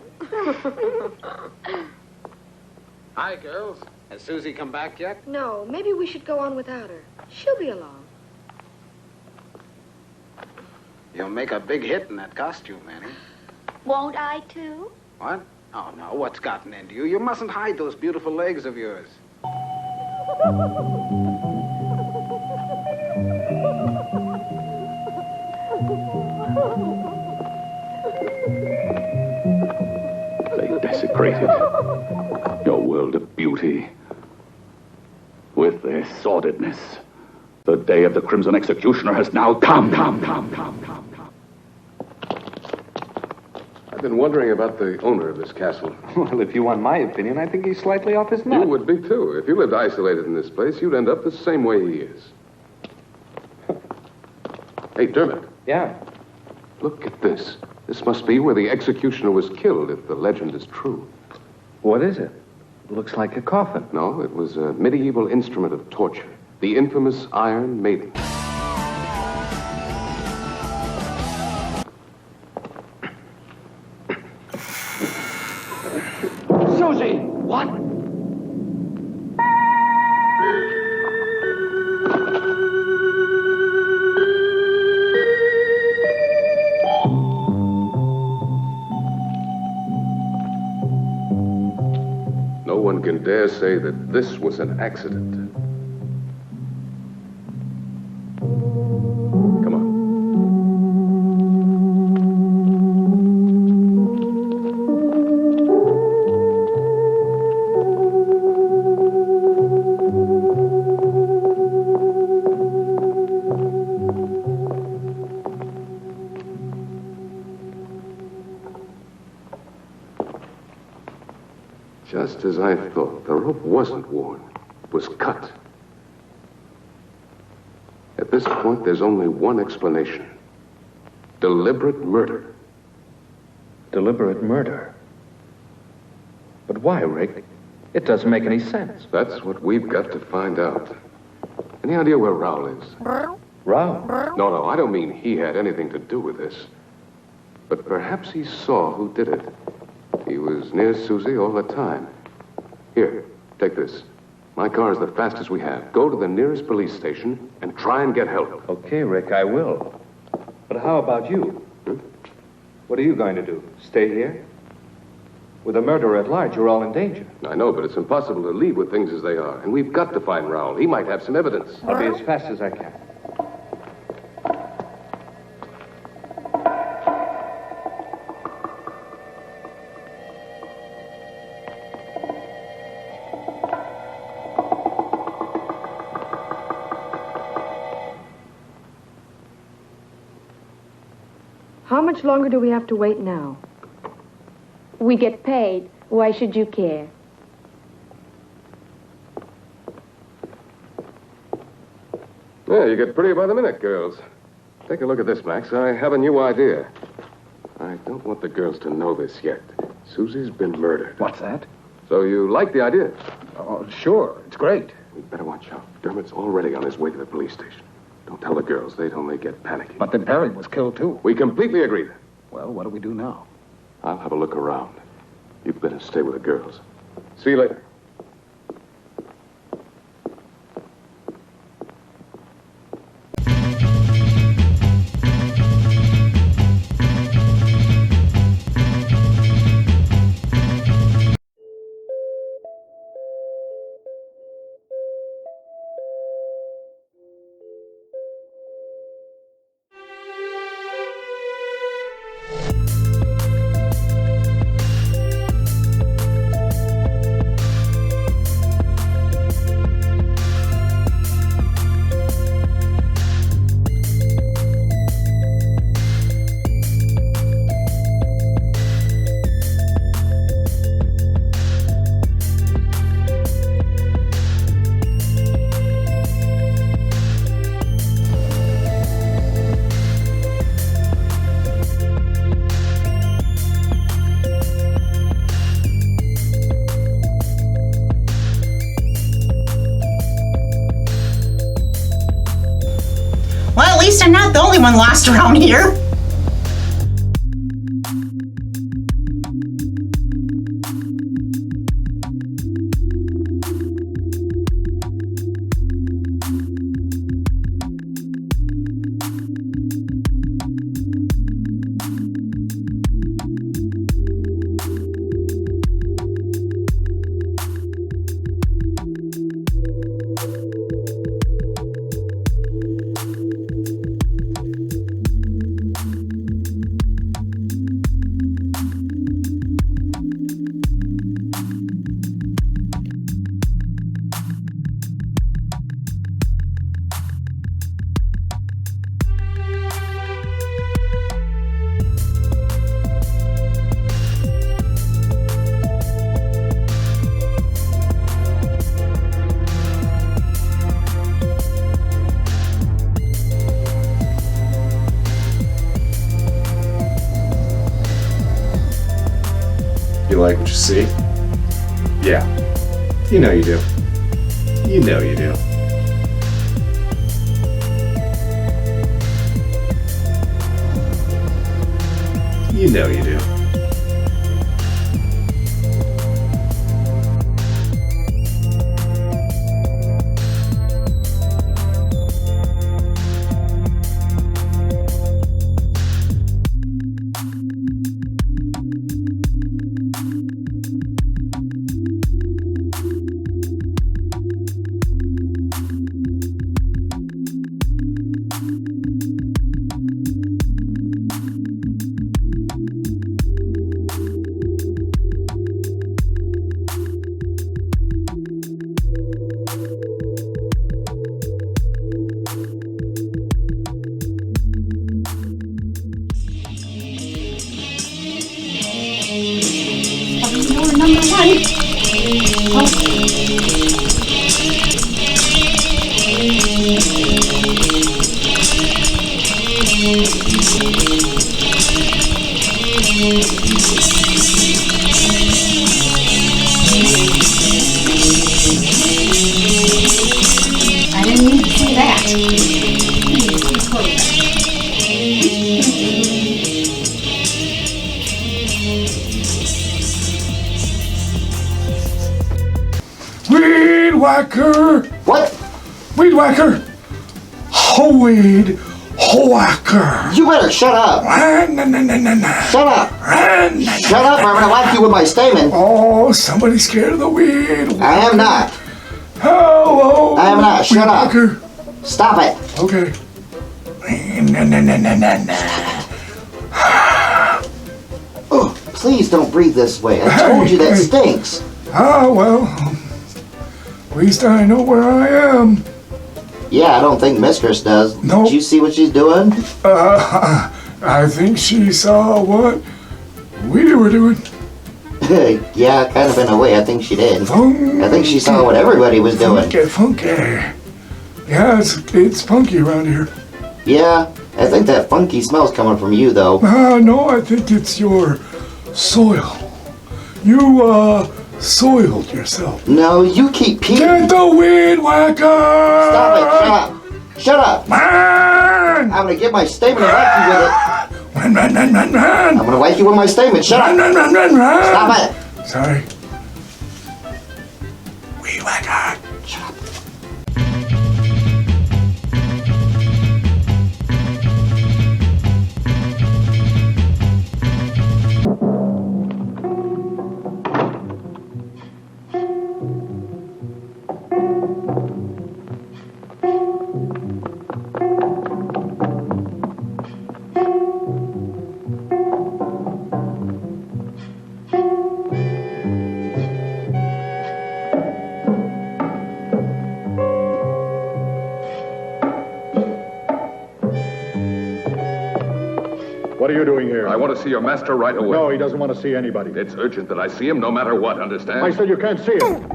Hi, girls. Has Susie come back yet? No, maybe we should go on without her. She'll be along. You'll make a big hit in that costume, Annie. Won't I, too? What? Oh, no. What's gotten into you? You mustn't hide those beautiful legs of yours. They desecrated your world of beauty with their sordidness. The day of the Crimson Executioner has now come. I've been wondering about the owner of this castle. Well, if you want my opinion, I think he's slightly off his nut. You would be, too. If you lived isolated in this place, you'd end up the same way he is. Hey, Dermot. Yeah? Look at this. This must be where the executioner was killed, if the legend is true. What is it? It looks like a coffin. No, it was a medieval instrument of torture. The infamous Iron Maiden. Susie! What? No one can dare say that this was an accident. Come on. Just as I thought, the rope wasn't worn, it was cut. At this point, there's only one explanation. Deliberate murder. Deliberate murder? But why, Rick? It doesn't make any sense. That's what we've got to find out. Any idea where Raoul is? Raoul? No, I don't mean he had anything to do with this. But perhaps he saw who did it. He was near Susie all the time. Here, take this. My car is the fastest we have. Go to the nearest police station and try and get help. Okay, Rick, I will. But how about you? What are you going to do? Stay here? With a murderer at large, you're all in danger. I know, but it's impossible to leave with things as they are. And we've got to find Raoul. He might have some evidence. I'll be as fast as I can. How much longer do we have to wait now? We get paid. Why should you care? Yeah, you get prettier by the minute, girls. Take a look at this, Max. I have a new idea. I don't want the girls to know this yet. Susie's been murdered. What's that? So you like the idea? Oh, sure. It's great. We'd better watch out. Dermot's already on his way to the police station. Don't tell the girls. They'd only get panicky. But then Perry was killed, too. We completely agree then. Well, what do we do now? I'll have a look around. You'd better stay with the girls. See you later. least I'm not the only one lost around here. You like what you see? Yeah. You know you do. You know you do. You know you do. Door number 1. I didn't need to see that. Weed whacker! What? Weed whacker! Weed whacker! You better shut up! Shut up! Shut up or I'm gonna whack you with my stamen! Oh, somebody's scared of the weed whacker. I am not! Hello! I am not! Shut up! Whacker. Stop it! Okay. Oh, please don't breathe this way. I told you that stinks. Well, at least I know where I am. Yeah, I don't think Mistress does. Nope. Did you see what she's doing? I think she saw what we were doing. Yeah, kind of in a way. I think she did. I think she saw what everybody was doing. Funky. Yeah, it's funky around here. Yeah, I think that funky smell's coming from you, though. No, I think it's your soil. You, soiled yourself. No, you keep peeing. Get the weed whacker! Stop it! Shut up! Shut up! Man! I'm gonna get my statement and whack you with it. Run! I'm gonna whack you with my statement. Shut up! Run! Stop it! Sorry. Weed whacker. Shut up. What are you doing here? I want to see your master right away. No, he doesn't want to see anybody. It's urgent that I see him no matter what, understand? I said you can't see him.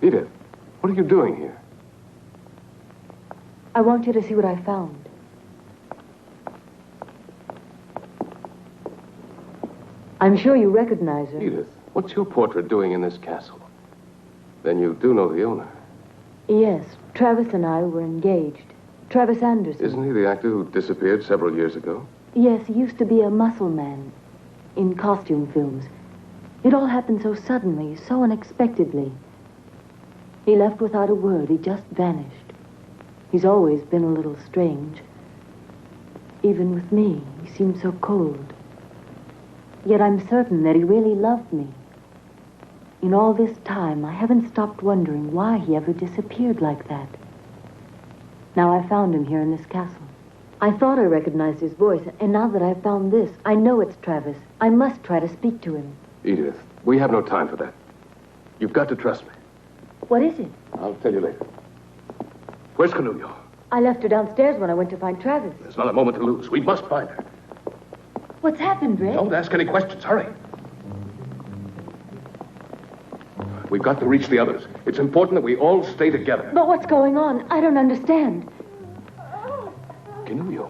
Edith, what are you doing here? I want you to see what I found. I'm sure you recognize her. Edith, what's your portrait doing in this castle? Then you do know the owner. Yes, Travis and I were engaged. Travis Anderson. Isn't he the actor who disappeared several years ago? Yes, he used to be a muscle man in costume films. It all happened so suddenly, so unexpectedly. He left without a word. He just vanished. He's always been a little strange. Even with me, he seemed so cold. Yet I'm certain that he really loved me. In all this time, I haven't stopped wondering why he ever disappeared like that. Now I found him here in this castle. I thought I recognized his voice, and now that I've found this, I know it's Travis. I must try to speak to him. Edith, we have no time for that. You've got to trust me. What is it? I'll tell you later. Where's Cornelia? I left her downstairs when I went to find Travis. There's not a moment to lose. We must find her. What's happened, Rick? Don't ask any questions. Hurry. We've got to reach the others. It's important that we all stay together. But what's going on? I don't understand. Cornelia.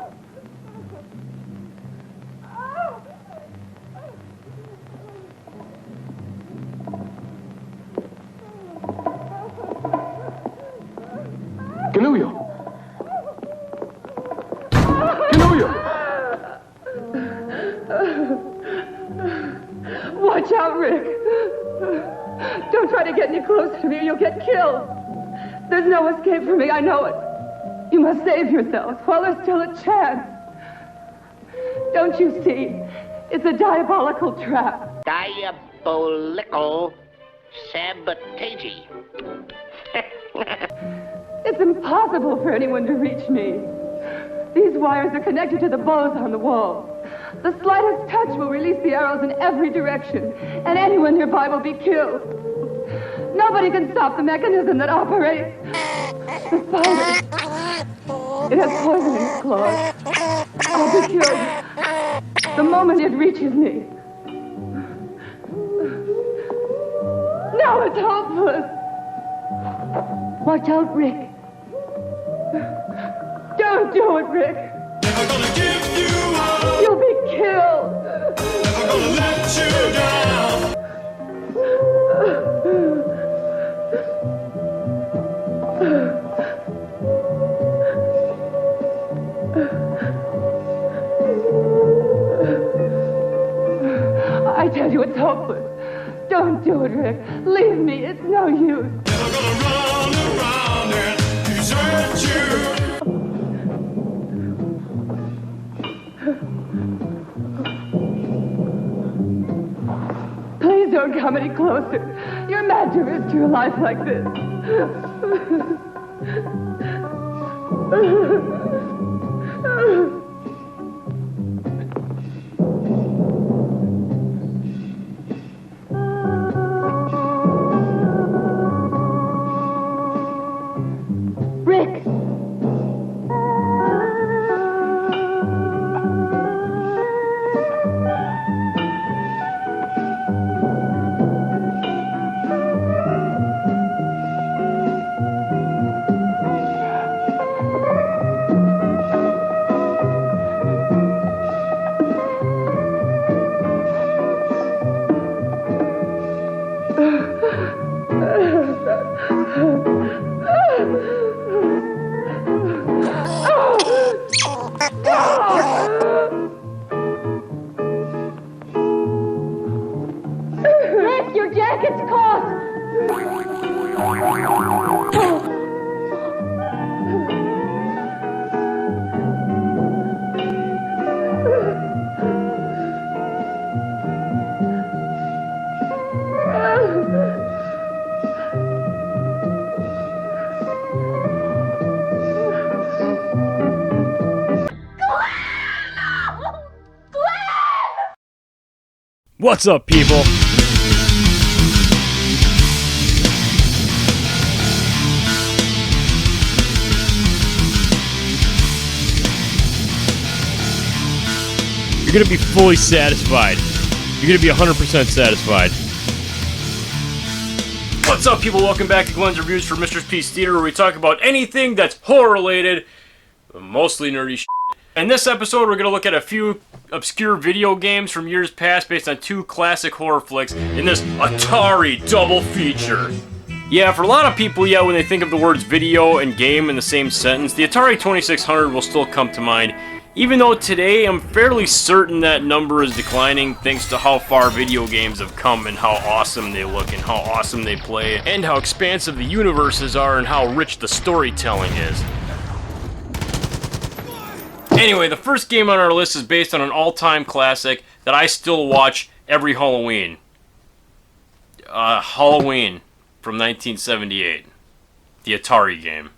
Cornelia! Cornelia! Watch out, Rick. Don't try to get any closer to me or you'll get killed. There's no escape for me, I know it. You must save yourselves while there's still a chance. Don't you see? It's a diabolical trap. Diabolical sabotage. It's impossible for anyone to reach me. These wires are connected to the bows on the wall. The slightest touch will release the arrows in every direction, and anyone nearby will be killed. Nobody can stop the mechanism that operates. The spider. It has poison in its claws. I'll be killed the moment it reaches me. Now it's hopeless. Watch out, Rick. Don't do it, Rick. Never gonna give you up. You'll be killed. Never gonna let you down. I tell you, it's hopeless. Don't do it, Rick. Leave me. It's no use. Never gonna run around and desert you. Please don't come any closer. You're mad to risk your life like this. Rick! Rick, your jacket's caught! What's up, people? You're gonna be fully satisfied. You're gonna be 100% satisfied. What's up, people? Welcome back to Glenn's Reviews for Mistress Peace Theater, where we talk about anything that's horror-related, mostly nerdy shit. In this episode, we're going to look at a few obscure video games from years past based on 2 classic horror flicks in this Atari double feature. Yeah, for a lot of people, when they think of the words video and game in the same sentence, the Atari 2600 will still come to mind, even though today I'm fairly certain that number is declining thanks to how far video games have come and how awesome they look and how awesome they play and how expansive the universes are and how rich the storytelling is. Anyway, the first game on our list is based on an all-time classic that I still watch every Halloween. Halloween from 1978. The Atari game.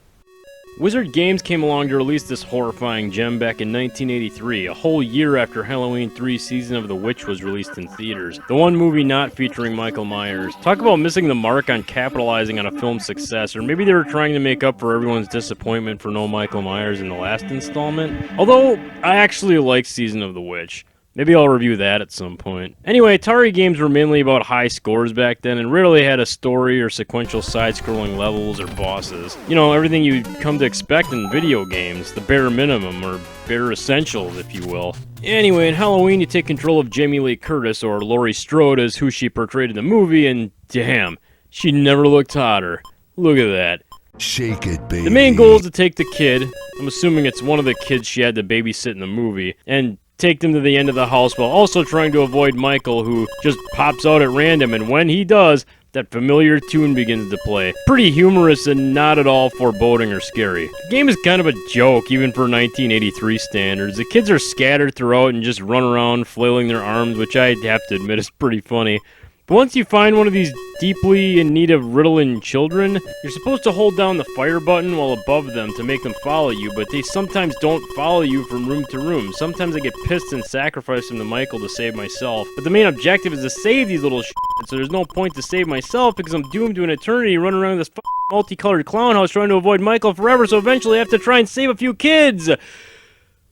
Wizard Games came along to release this horrifying gem back in 1983, a whole year after Halloween 3 Season of the Witch was released in theaters. The one movie not featuring Michael Myers. Talk about missing the mark on capitalizing on a film's success, or maybe they were trying to make up for everyone's disappointment for no Michael Myers in the last installment. Although, I actually like Season of the Witch. Maybe I'll review that at some point. Anyway, Atari games were mainly about high scores back then and rarely had a story or sequential side-scrolling levels or bosses. You know, everything you'd come to expect in video games, the bare minimum, or bare essentials, if you will. Anyway, in Halloween, you take control of Jamie Lee Curtis, or Laurie Strode as who she portrayed in the movie, and damn, she never looked hotter. Look at that. Shake it, baby. The main goal is to take the kid, I'm assuming it's one of the kids she had to babysit in the movie, and take them to the end of the house while also trying to avoid Michael, who just pops out at random, and when he does, that familiar tune begins to play. Pretty humorous and not at all foreboding or scary. The game is kind of a joke, even for 1983 standards. The kids are scattered throughout and just run around flailing their arms, which I have to admit is pretty funny. But once you find one of these deeply in need of Ritalin children, you're supposed to hold down the fire button while above them to make them follow you, but they sometimes don't follow you from room to room. Sometimes I get pissed and sacrifice them to Michael to save myself. But the main objective is to save these little so there's no point to save myself because I'm doomed to an eternity running around this multicolored clown house trying to avoid Michael forever, so eventually I have to try and save a few kids.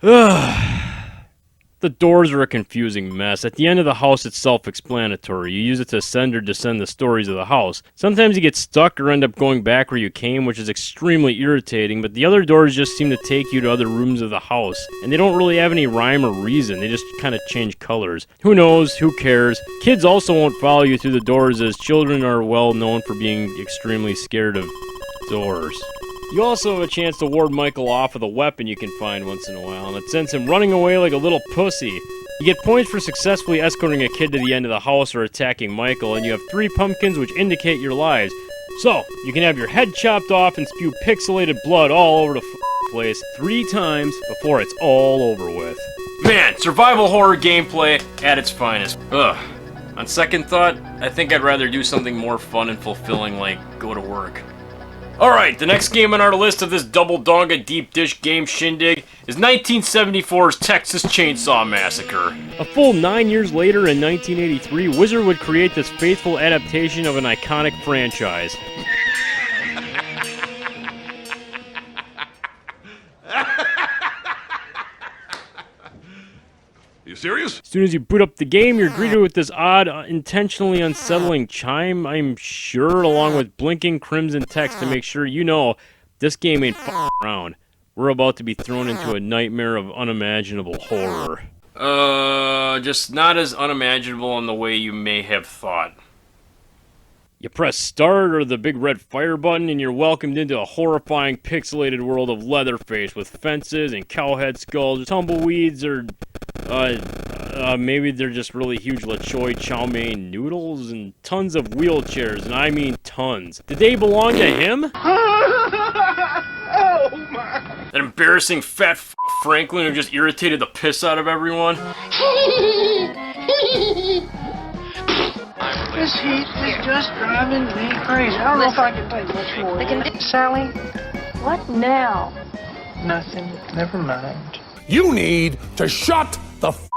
Ugh. The doors are a confusing mess. At the end of the house, it's self-explanatory. You use it to ascend or descend the stories of the house. Sometimes you get stuck or end up going back where you came, which is extremely irritating, but the other doors just seem to take you to other rooms of the house, and they don't really have any rhyme or reason. They just kind of change colors. Who knows? Who cares? Kids also won't follow you through the doors, as children are well known for being extremely scared of doors. You also have a chance to ward Michael off with a weapon you can find once in a while, and it sends him running away like a little pussy. You get points for successfully escorting a kid to the end of the house or attacking Michael, and you have 3 pumpkins which indicate your lives. So, you can have your head chopped off and spew pixelated blood all over the place 3 times before it's all over with. Man, survival horror gameplay at its finest. Ugh. On second thought, I think I'd rather do something more fun and fulfilling like go to work. Alright, the next game on our list of this double donga deep dish game shindig is 1974's Texas Chainsaw Massacre. A full 9 years later in 1983, Wizard would create this faithful adaptation of an iconic franchise. You serious? As soon as you boot up the game, you're greeted with this odd, intentionally unsettling chime, I'm sure, along with blinking crimson text to make sure you know this game ain't f***ing around. We're about to be thrown into a nightmare of unimaginable horror. Just not as unimaginable in the way you may have thought. You press start or the big red fire button and you're welcomed into a horrifying pixelated world of Leatherface with fences and cowhead skulls, tumbleweeds, or maybe they're just really huge lechoy chow mein noodles and tons of wheelchairs, and I mean tons. Did they belong to him? Oh my! That embarrassing fat Franklin who just irritated the piss out of everyone? This heat is just driving me crazy. I don't know if I can take much more. Sally? What now? Nothing. Never mind. You need to shut the f***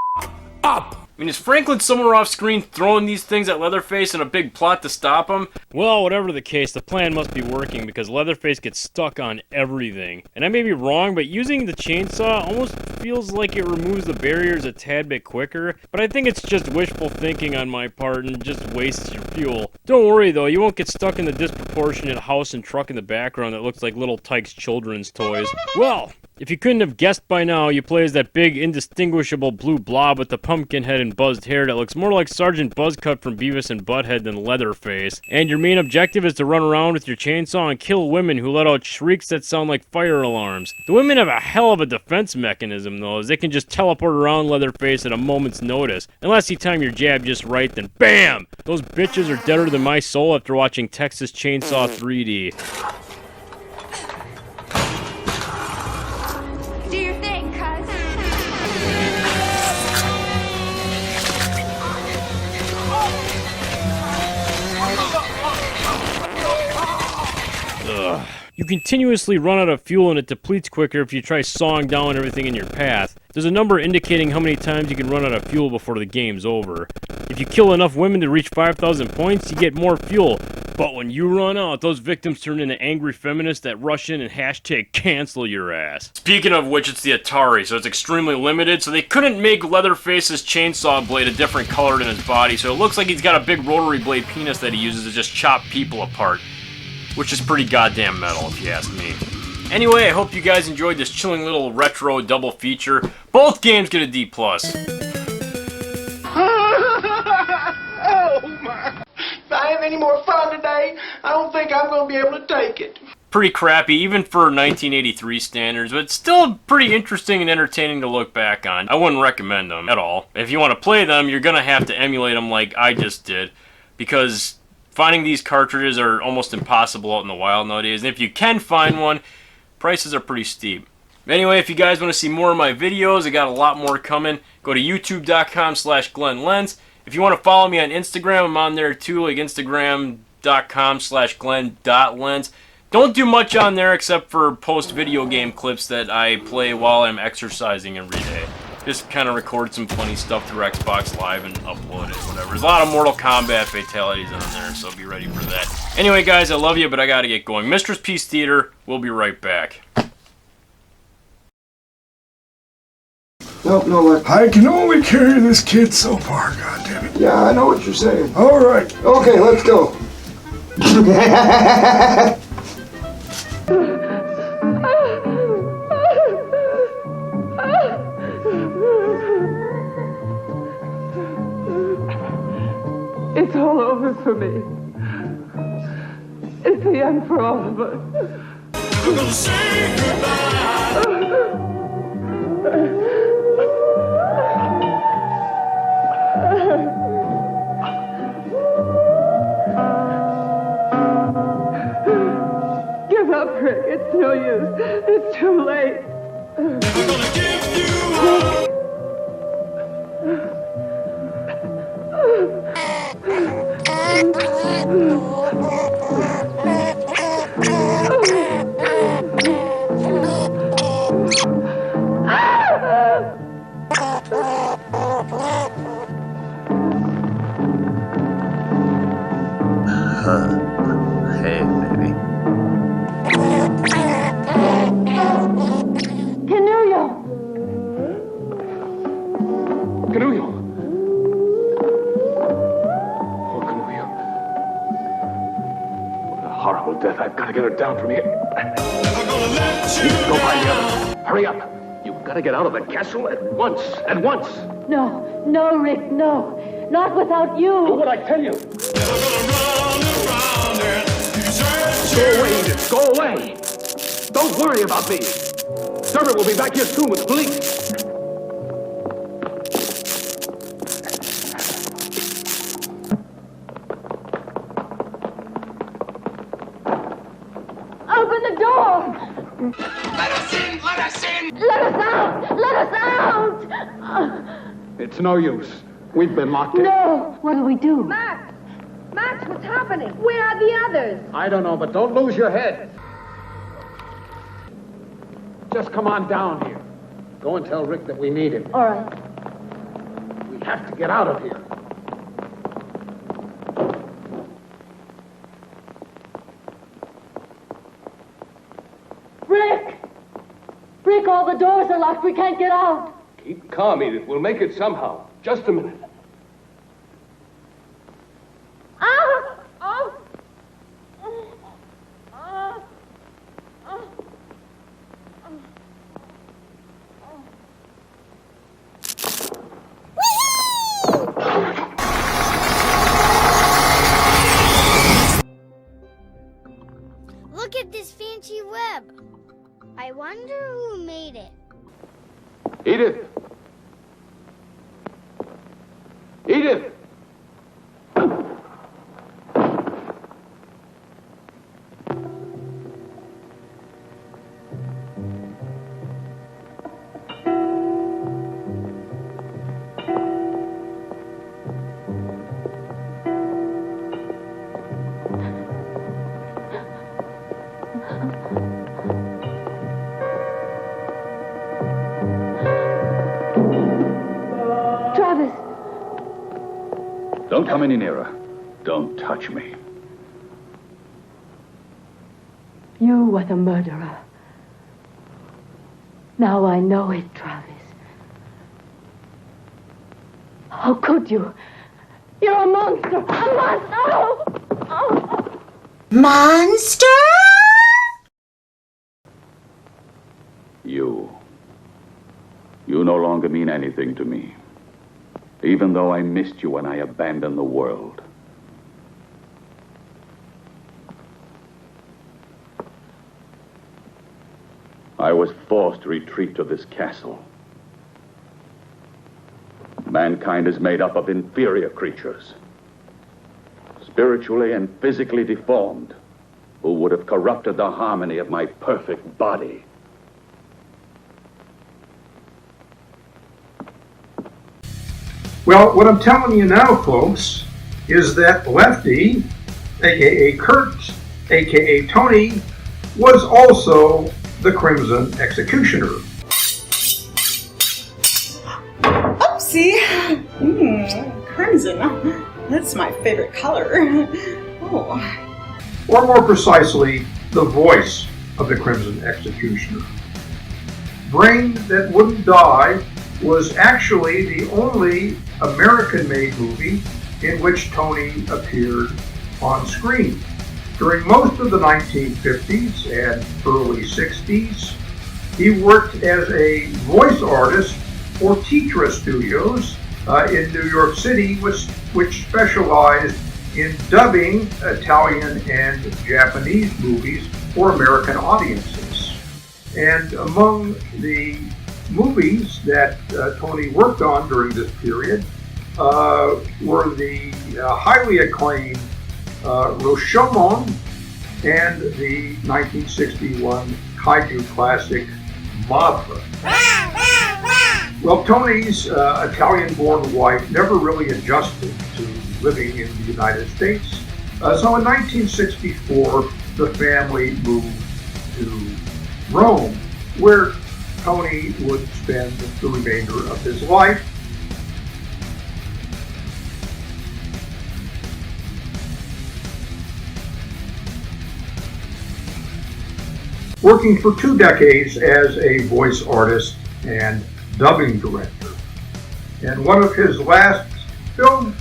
up! I mean, is Franklin somewhere off screen throwing these things at Leatherface in a big plot to stop him? Well, whatever the case, the plan must be working because Leatherface gets stuck on everything. And I may be wrong, but using the chainsaw almost feels like it removes the barriers a tad bit quicker, but I think it's just wishful thinking on my part and just wastes your fuel. Don't worry though, you won't get stuck in the disproportionate house and truck in the background that looks like little Tyke's children's toys. Well, If you couldn't have guessed by now, you play as that big, indistinguishable blue blob with the pumpkin head and buzzed hair that looks more like Sergeant Buzzcut from Beavis and Butthead than Leatherface. And your main objective is to run around with your chainsaw and kill women who let out shrieks that sound like fire alarms. The women have a hell of a defense mechanism, though, as they can just teleport around Leatherface at a moment's notice. Unless you time your jab just right, then BAM! Those bitches are deader than my soul after watching Texas Chainsaw 3D. Do your thing, cuz. Ugh. You continuously run out of fuel and it depletes quicker if you try sawing down everything in your path. There's a number indicating how many times you can run out of fuel before the game's over. If you kill enough women to reach 5,000 points, you get more fuel. But when you run out, those victims turn into angry feminists that rush in and hashtag cancel your ass. Speaking of which, it's the Atari, so it's extremely limited, so they couldn't make Leatherface's chainsaw blade a different color than his body, so it looks like he's got a big rotary blade penis that he uses to just chop people apart. Which is pretty goddamn metal, if you ask me. Anyway, I hope you guys enjoyed this chilling little retro double feature. Both games get a D+. Oh my! If I have any more fun today, I don't think I'm going to be able to take it. Pretty crappy, even for 1983 standards, but still pretty interesting and entertaining to look back on. I wouldn't recommend them at all. If you want to play them, you're gonna have to emulate them like I just did, because finding these cartridges are almost impossible out in the wild nowadays, and if you can find one, prices are pretty steep. Anyway, if you guys want to see more of my videos, I got a lot more coming. Go to youtube.com/GlennLens. If you want to follow me on Instagram, I'm on there too, like instagram.com/Glenn.Lens. Don't do much on there except for post video game clips that I play while I'm exercising every day. Just kind of record some funny stuff through Xbox Live and upload it, whatever. There's a lot of Mortal Kombat fatalities on there, so be ready for that. Anyway, guys, I love you, but I gotta get going. Mistress Peace Theater, we'll be right back. No, I can only carry this kid so far, goddammit. Yeah, I know what you're saying. All right. Okay, let's go. It's all over for me. It's the end for all of us. We're gonna say goodbye. Give up, Rick. It's no use. It's too late. We're gonna give you all. Hey, baby. Canuyo! Canuyo! Oh, Canuyo. What a horrible death. I've got to get her down from here. Go find the others. Hurry up. You've got to get out of the castle at once. At once. No, no, Rick, no. Not without you. Do what I tell you. Go away, Edith. Go away. Don't worry about me. Servant will be back here soon with police. Open the door! Let us in! Let us in! Let us out! Let us out! It's no use. We've been locked in. No! What do we do? Max! Max, what's happening? Where are the others? I don't know, but don't lose your head. Just come on down here. Go and tell Rick that we need him. All right. We have to get out of here. Rick! Rick, all the doors are locked. We can't get out. Keep calm, Edith. We'll make it somehow. Just a minute. Edith! Edith! Travis! Don't come any nearer. Don't touch me. You were the murderer. Now I know it, Travis. How could you? You're a monster! A monster! Oh! Oh! Monster? You no longer mean anything to me. Even though I missed you when I abandoned the world. I was forced to retreat to this castle. Mankind is made up of inferior creatures, spiritually and physically deformed, who would have corrupted the harmony of my perfect body. Well, what I'm telling you now, folks, is that Lefty, a.k.a. Kurt, a.k.a. Tony, was also the Crimson Executioner. Oopsie! Crimson. That's my favorite color. Oh. Or more precisely, the voice of the Crimson Executioner. Brain That Wouldn't Die was actually the only American-made movie in which Tony appeared on screen. During most of the 1950s and early 60s, he worked as a voice artist for Tetra Studios in New York City, which specialized in dubbing Italian and Japanese movies for American audiences. And among the movies that Tony worked on during this period were the highly acclaimed Rashomon and the 1961 kaiju classic Mothra. Well, Tony's Italian-born wife never really adjusted to living in the United States. So in 1964, the family moved to Rome, where Tony would spend the remainder of his life. Working for 2 decades as a voice artist and dubbing director. And one of his last film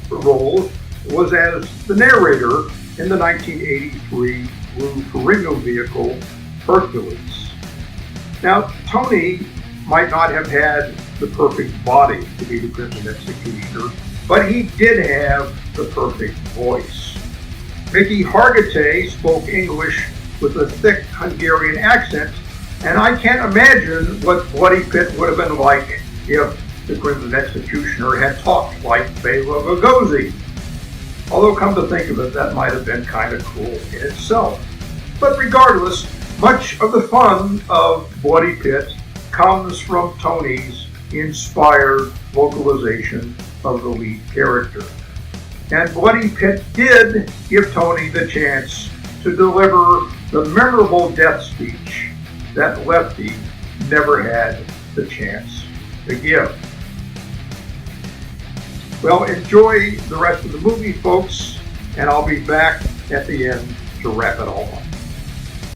roles was as the narrator in the 1983 Lou Ferrigno vehicle, Hercules. Now, Tony might not have had the perfect body to be the Crimson Executioner, but he did have the perfect voice. Mickey Hargitay spoke English with a thick Hungarian accent, and I can't imagine what Bloody Pit would have been like if the Crimson Executioner had talked like Bela Lugosi. Although, come to think of it, that might have been kind of cool in itself. But regardless, much of the fun of Bloody Pit comes from Tony's inspired vocalization of the lead character. And Bloody Pit did give Tony the chance to deliver the memorable death speech that Lefty never had the chance to give. Well, enjoy the rest of the movie, folks, and I'll be back at the end to wrap it all up.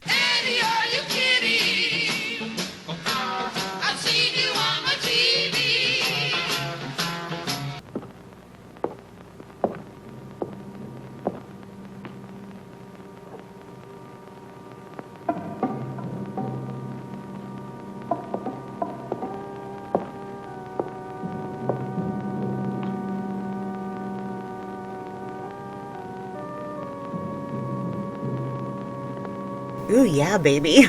Annie, are you kidding? I've seen you on my TV. Ooh, yeah, baby.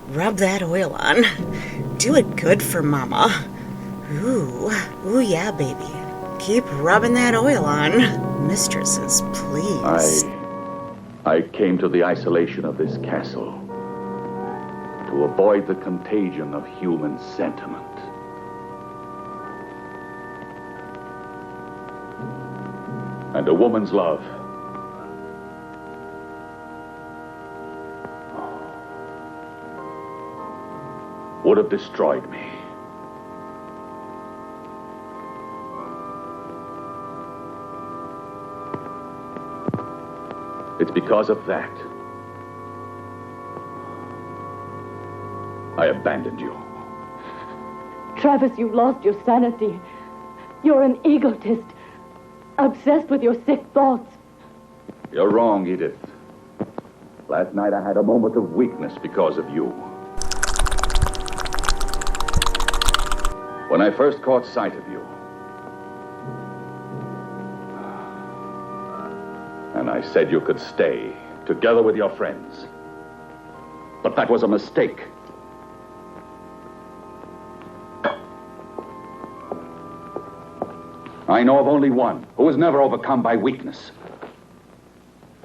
Rub that oil on. Do it good for Mama. Ooh, ooh yeah, baby. Keep rubbing that oil on. Mistresses, please. I came to the isolation of this castle to avoid the contagion of human sentiment. And a woman's love would have destroyed me. It's because of that I abandoned you. Travis, you've lost your sanity. You're an egotist, obsessed with your sick thoughts. You're wrong, Edith. Last night I had a moment of weakness because of you. When I first caught sight of you, and I said you could stay together with your friends. But that was a mistake. I know of only one who was never overcome by weakness.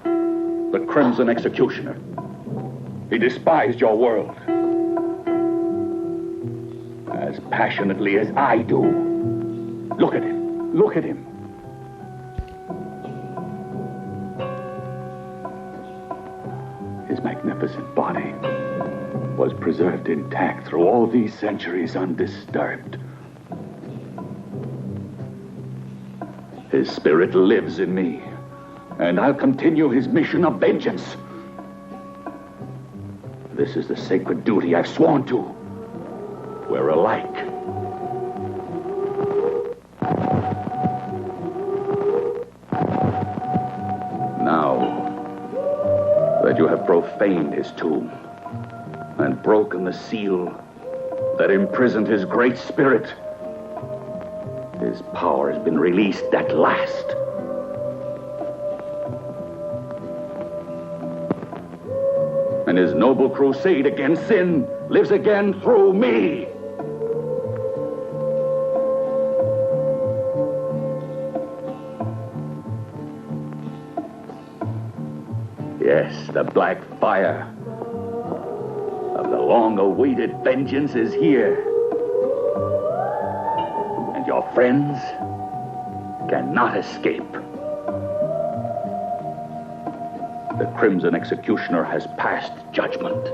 The Crimson Executioner. He despised your world as passionately as I do. Look at him. Look at him. His magnificent body was preserved intact through all these centuries undisturbed. His spirit lives in me, and I'll continue his mission of vengeance. This is the sacred duty I've sworn to. We're alike. Now that you have profaned his tomb and broken the seal that imprisoned his great spirit, his power has been released at last. And his noble crusade against sin lives again through me. Yes, the black fire of the long-awaited vengeance is here. And your friends cannot escape. The Crimson Executioner has passed judgment.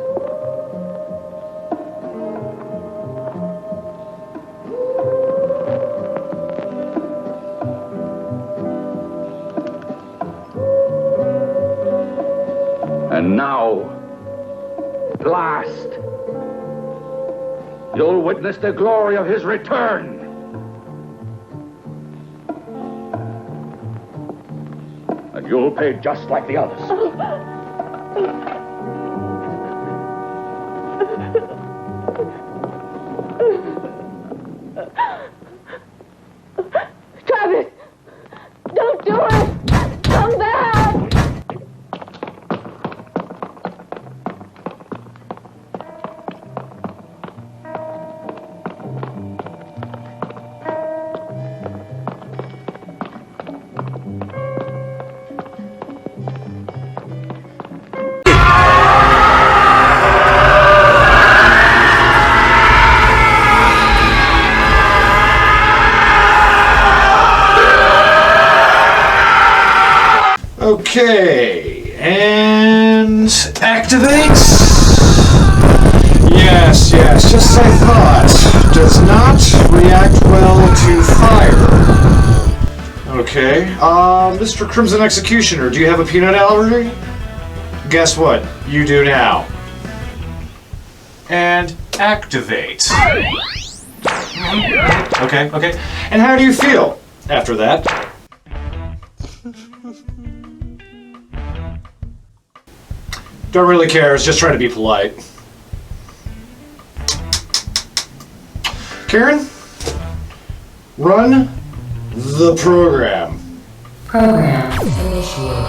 And now, at last, you'll witness the glory of his return. And you'll pay just like the others. Travis! Don't do it! Come back! Okay, and activate. Yes, just as I thought. Does not react well to fire. Okay, Mr. Crimson Executioner, do you have a peanut allergy? Guess what? You do now. And activate. Okay. And how do you feel after that? Don't really care, it's just trying to be polite. Karen? Run the program. Program initiated.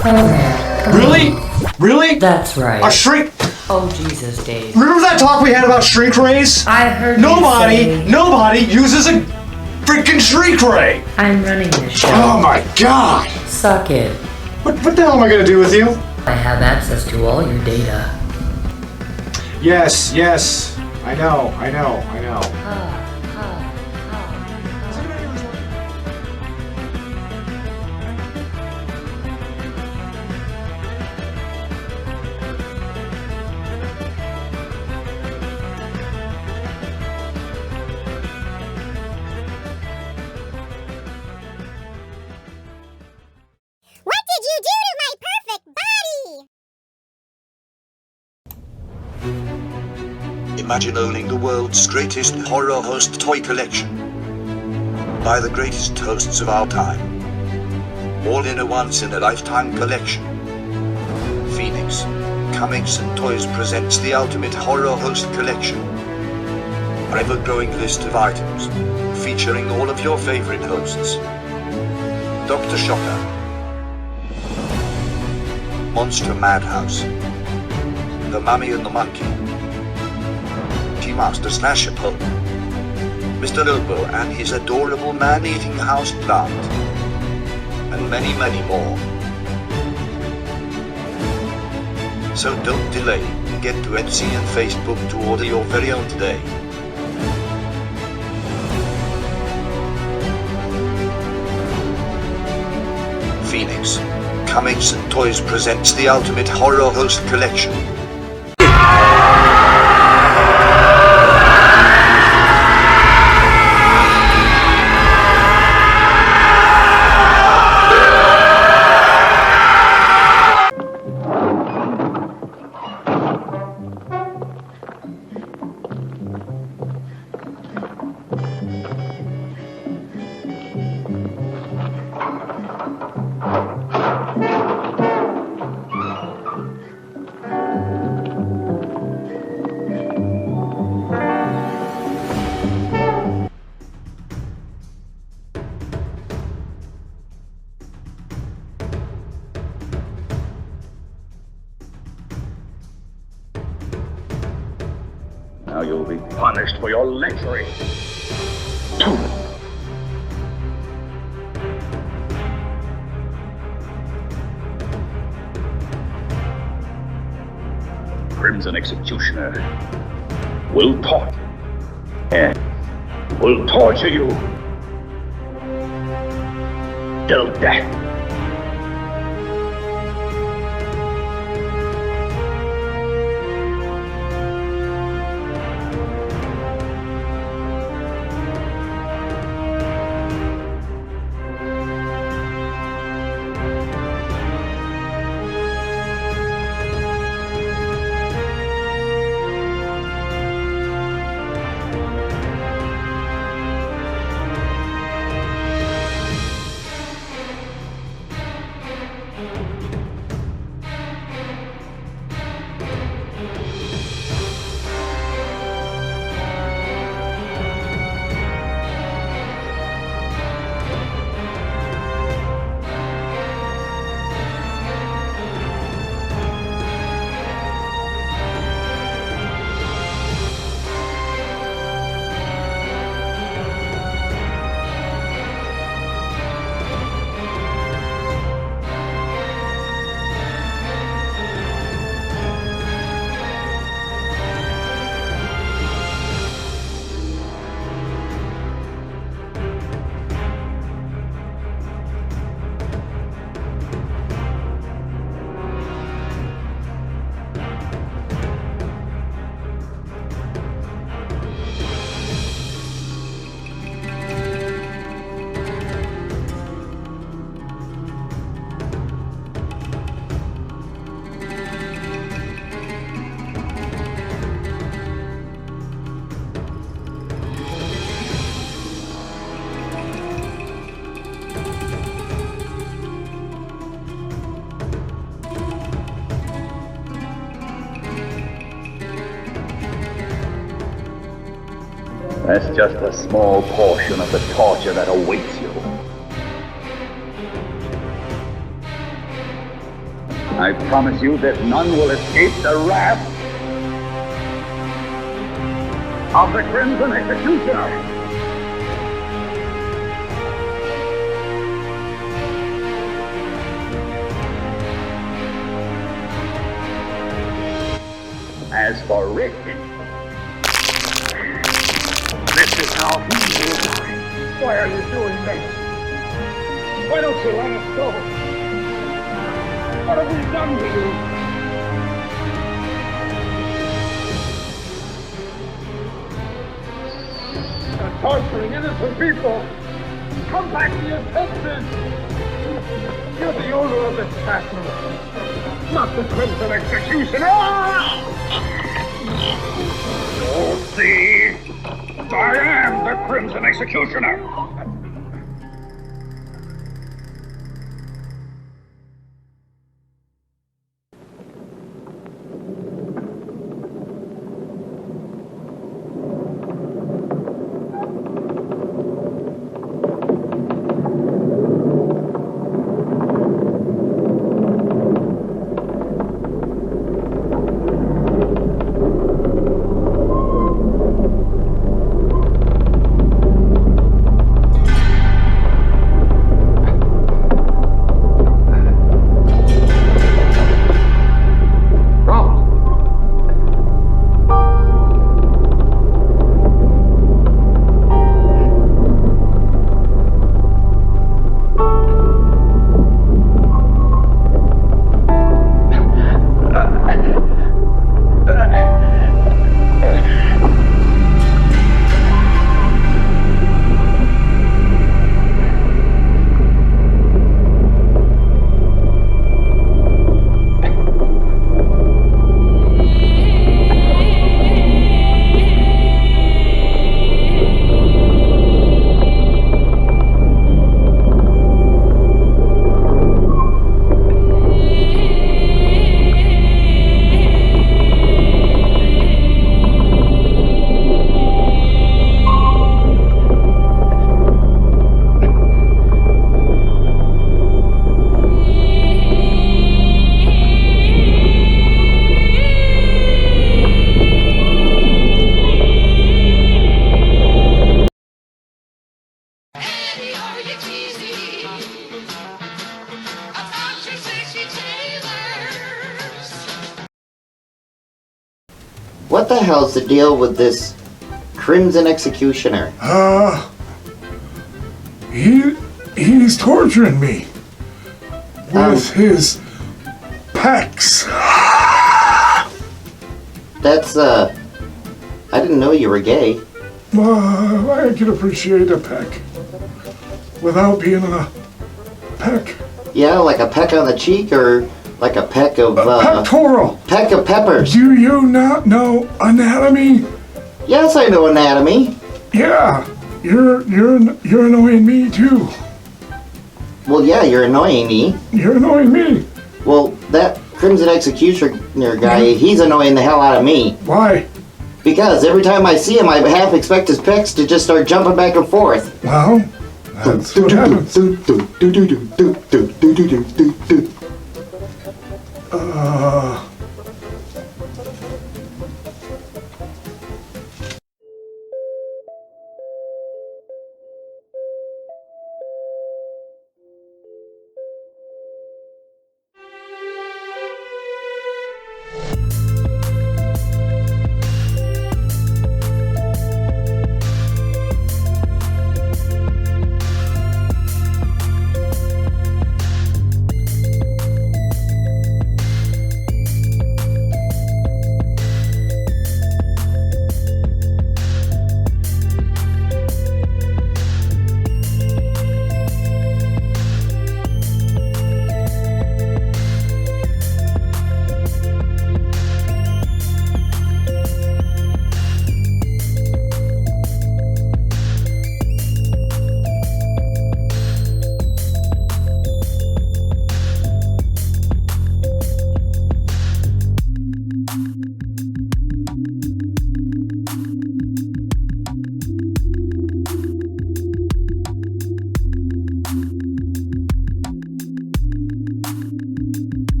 Program. Really? That's right. A shrink? Oh, Jesus, Dave. Remember that talk we had about shrink rays? I heard Nobody uses a freaking shrink ray. I'm running this show. Oh my god. Suck it. What the hell am I gonna do with you? I have access to all your data. Yes. I know. What did you do to my perfect body? Imagine owning the world's greatest horror host toy collection by the greatest hosts of our time. All in a once-in-a-lifetime collection. Phoenix, Comics and Toys presents the ultimate horror host collection. Our ever-growing list of items featuring all of your favorite hosts. Dr. Shocker, Monster Madhouse, The Mummy and the Monkey, Master Slasher Pope, Mr. Lobo and his adorable man-eating house plant, and many, many more. So don't delay, get to Etsy and Facebook to order your very own today. Phoenix, Comics and Toys presents the ultimate horror host collection. Now you'll be punished for your lechery. Crimson Executioner will taunt and will torture you till death. That's just a small portion of the torture that awaits you. I promise you that none will escape the wrath of the Crimson Executioner. As for Rick, this is how he will die. Why are you doing this? Why don't you let us go? What have we done to you? You're torturing innocent people. Come back to your senses. You're the owner of this castle, not the Crimson Executioner. Oh, see, I am the Crimson Executioner. What the hell's the deal with this Crimson Executioner? He's torturing me with his pecs. That's, I didn't know you were gay. I can appreciate a peck without being a peck. Yeah, like a peck on the cheek or like a peck of, pectoral. Peck of peppers. Do you not know anatomy? Yes, I know anatomy. Yeah, you're annoying me too. Well, yeah, you're annoying me. You're annoying me. Well, that Crimson Executioner guy, he's annoying the hell out of me. Why? Because every time I see him, I half expect his pecs to just start jumping back and forth. Well, that's what happens.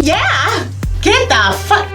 Yeah! Get the fuck.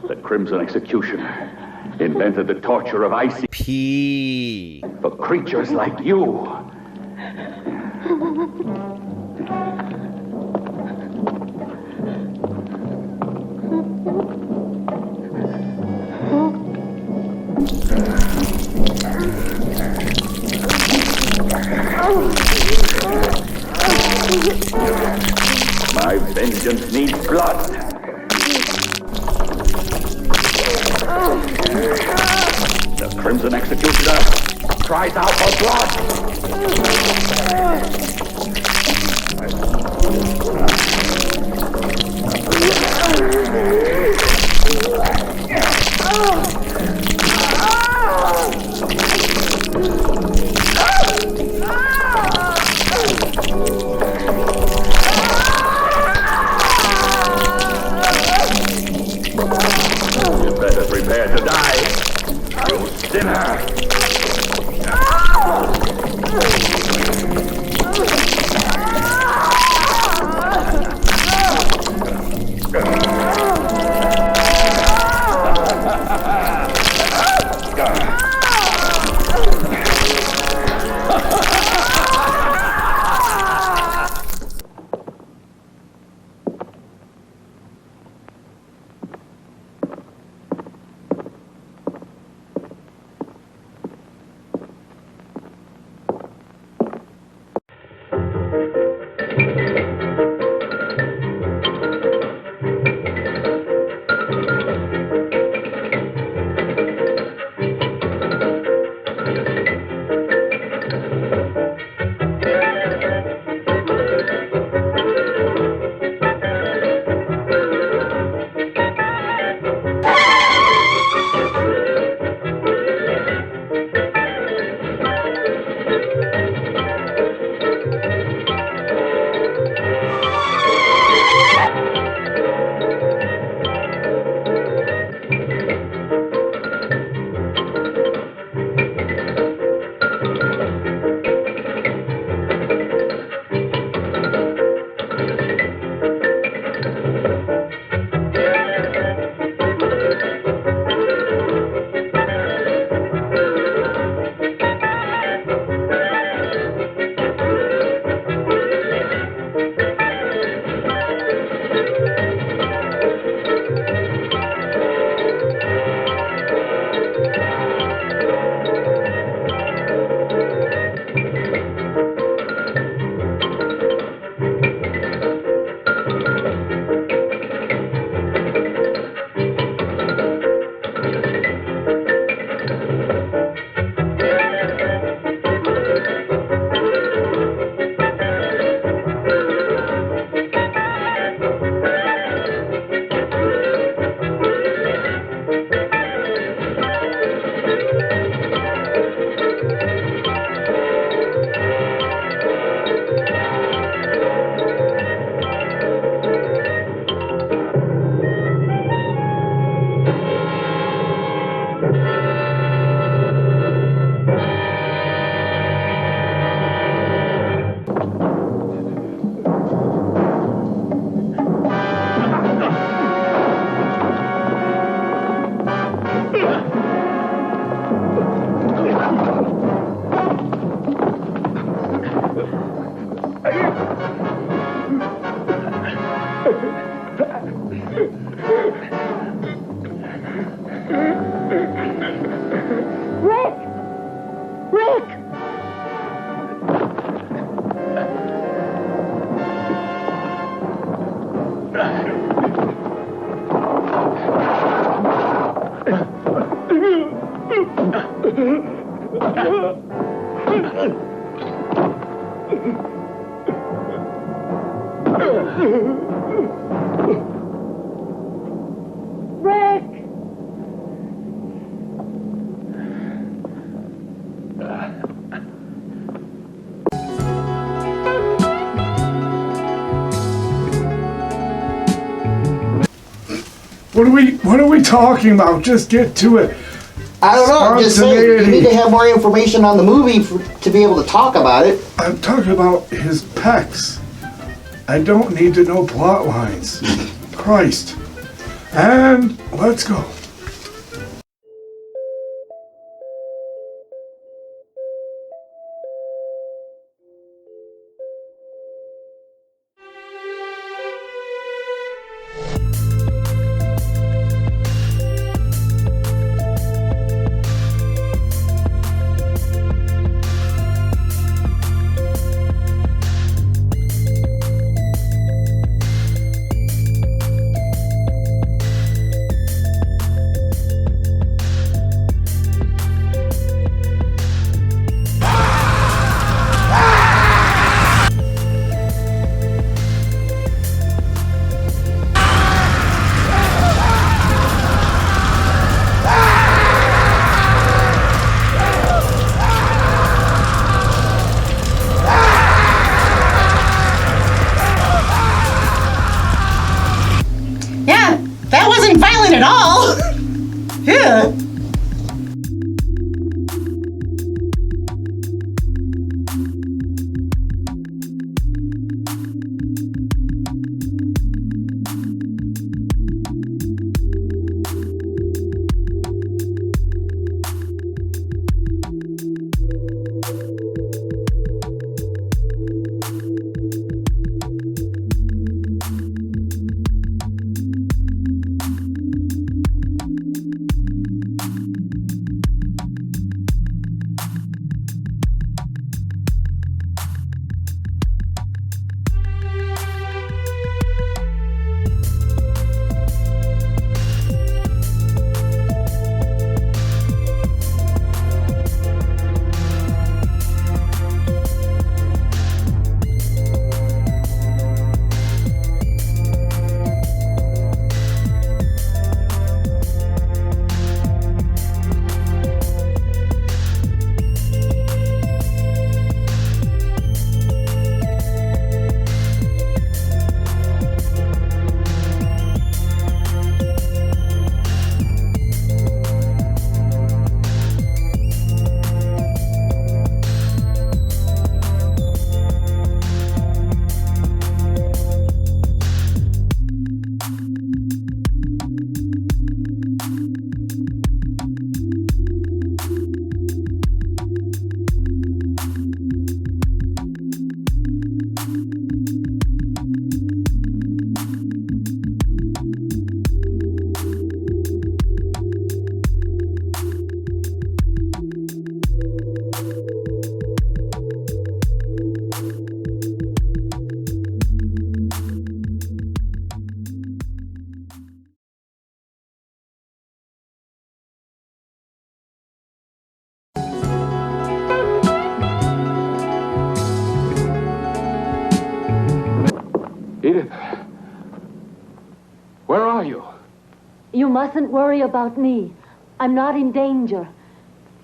The Crimson Executioner invented the torture of IC for creatures like you. My vengeance needs blood. The Crimson Executioner cries out for blood. You better prepare to die, you sinner. Rick! What are we talking about? Just get to it. I don't know. I'm just saying you need to have more information on the movie to be able to talk about it. I'm talking about his pecs. I don't need to know plot lines. Christ. And let's go. Yeah, that wasn't violent at all. Yeah. Edith, where are you? You mustn't worry about me. I'm not in danger.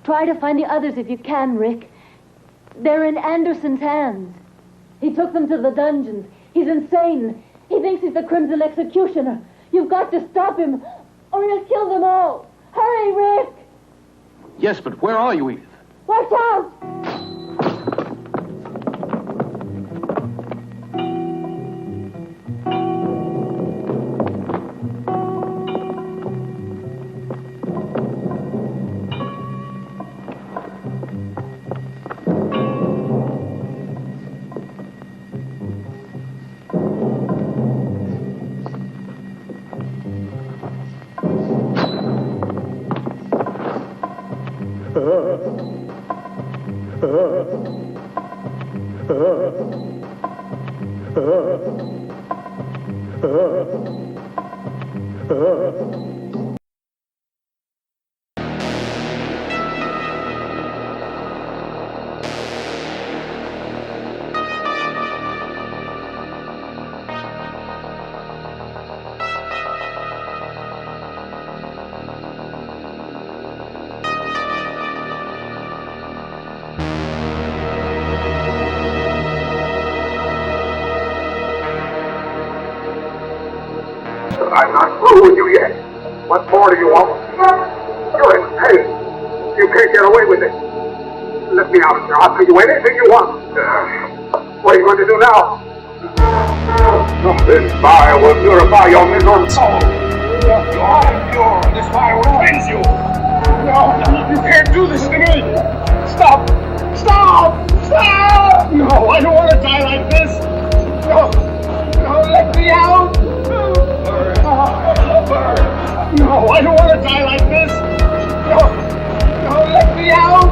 Try to find the others if you can, Rick. They're in Anderson's hands. He took them to the dungeons. He's insane. He thinks he's the Crimson Executioner. You've got to stop him, or he'll kill them all. Hurry, Rick! Yes, but where are you, Edith? Watch out! through with you yet. What more do you want? You're in pain. You can't get away with it. Let me out of here. I'll pay you anything you want. What are you going to do now? This fire will purify your miserable soul. You are impure. This fire will cleanse you. No, you can't do this to me. Stop. Stop. Stop. No, I don't want to die like this. No. No, let me out. No, I don't want to die like this. No. No, let me out.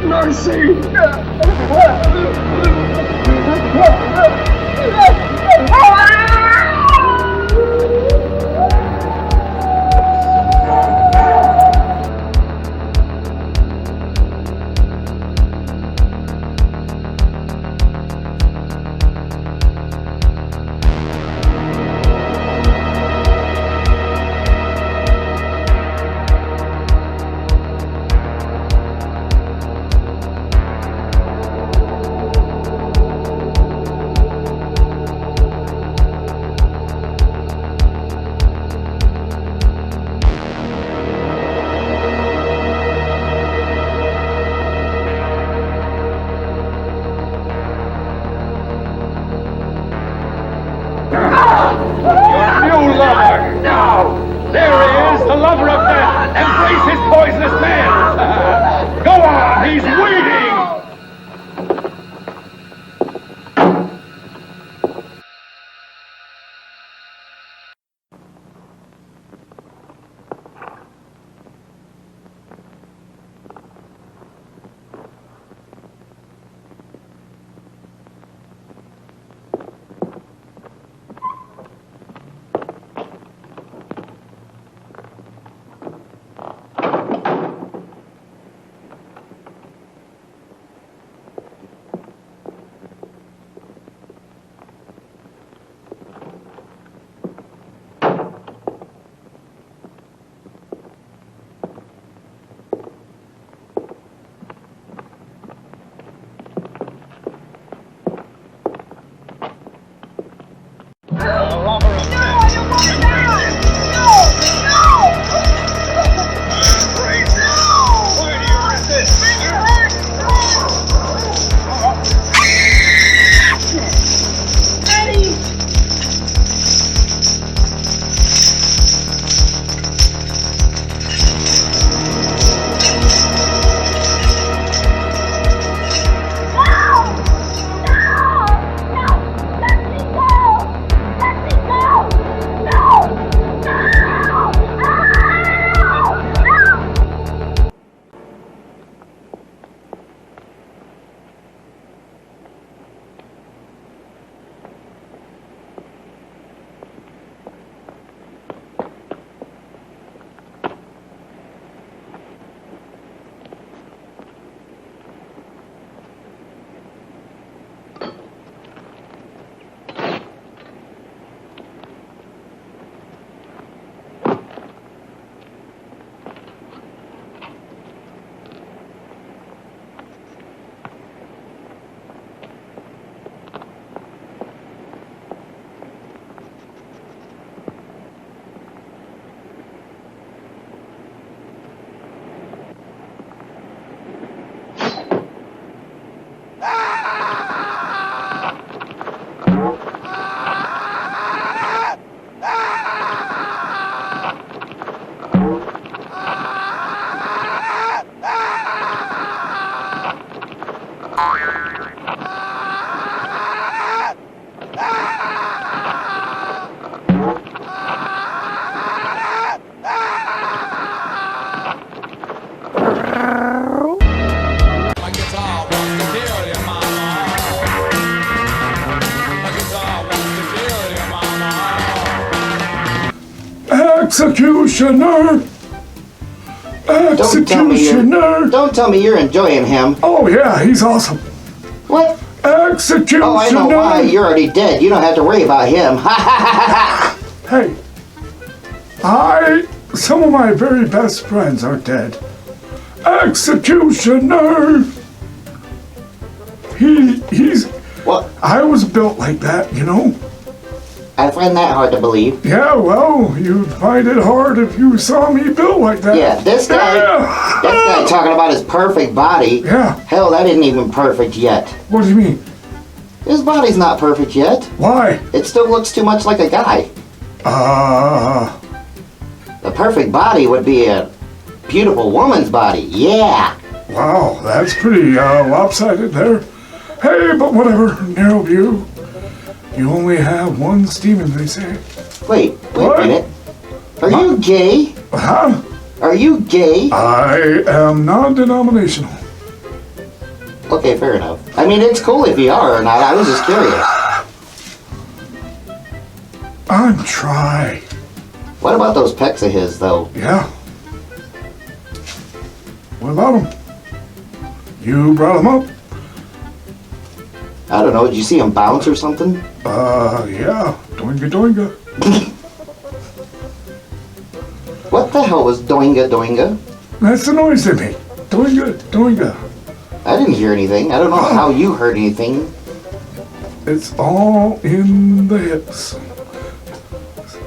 Mercy! Executioner! Executioner! Don't tell me you're enjoying him. Oh yeah, he's awesome. What? Executioner! Oh, I know why. You're already dead. You don't have to worry about him. Hey, I some of my very best friends are dead. Executioner! He's... What? I was built like that, you know? I find that hard to believe. Yeah, well, you'd find it hard if you saw me built like that. Yeah, this guy talking about his perfect body. Yeah. Hell, that isn't even perfect yet. What do you mean? His body's not perfect yet. Why? It still looks too much like a guy. The perfect body would be a beautiful woman's body. Yeah. Wow, that's pretty lopsided there. Hey, but whatever, narrow view. You only have one Steven, they say. Wait a minute. Are you gay? Huh? Are you gay? I am non-denominational. Okay, fair enough. I mean, it's cool if you are or not. I was just curious. I'm try. What about those pecs of his, though? Yeah. What about them? You brought them up? I don't know. Did you see him bounce or something? Yeah. Doinga doinga. What the hell was doinga doinga? That's the noise they make. Doinga doinga. I didn't hear anything. I don't know how you heard anything. It's all in the hips.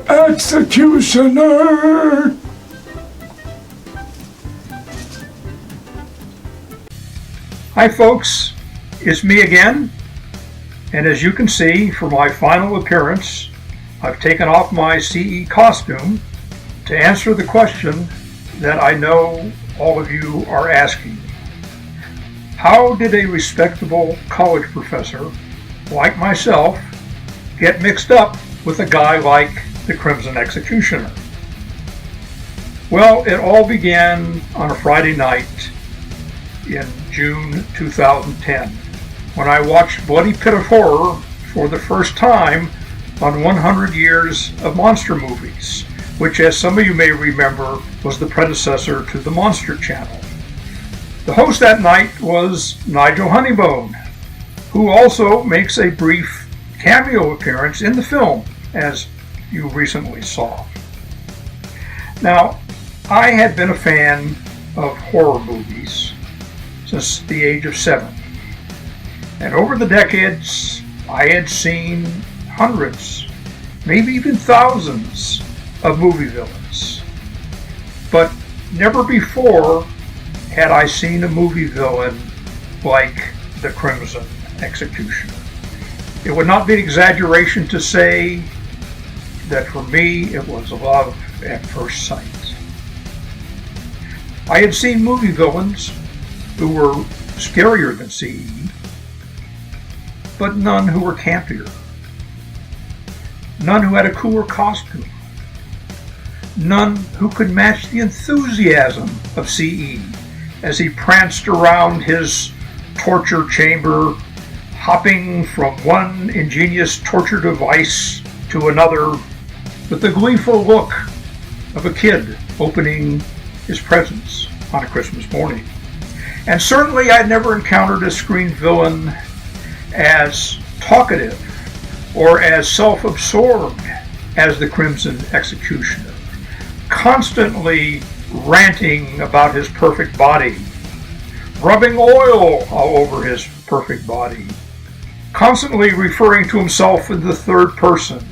Executioner! Hi folks, it's me again, and as you can see for my final appearance, I've taken off my CE costume to answer the question that I know all of you are asking. How did a respectable college professor like myself get mixed up with a guy like the Crimson Executioner? Well, it all began on a Friday night in June 2010 when I watched Bloody Pit of Horror for the first time on 100 Years of Monster Movies, which, as some of you may remember, was the predecessor to the Monster Channel. The host that night was Nigel Honeybone, who also makes a brief cameo appearance in the film, as you recently saw. Now, I had been a fan of horror movies since the age of 7. And over the decades, I had seen hundreds, maybe even thousands of movie villains. But never before had I seen a movie villain like the Crimson Executioner. It would not be an exaggeration to say that for me it was love at first sight. I had seen movie villains who were scarier than CE, but none who were campier. None who had a cooler costume. None who could match the enthusiasm of CE as he pranced around his torture chamber, hopping from one ingenious torture device to another with the gleeful look of a kid opening his presents on a Christmas morning. And certainly I'd never encountered a screen villain as talkative or as self-absorbed as the Crimson Executioner, constantly ranting about his perfect body, rubbing oil all over his perfect body, constantly referring to himself in the third person,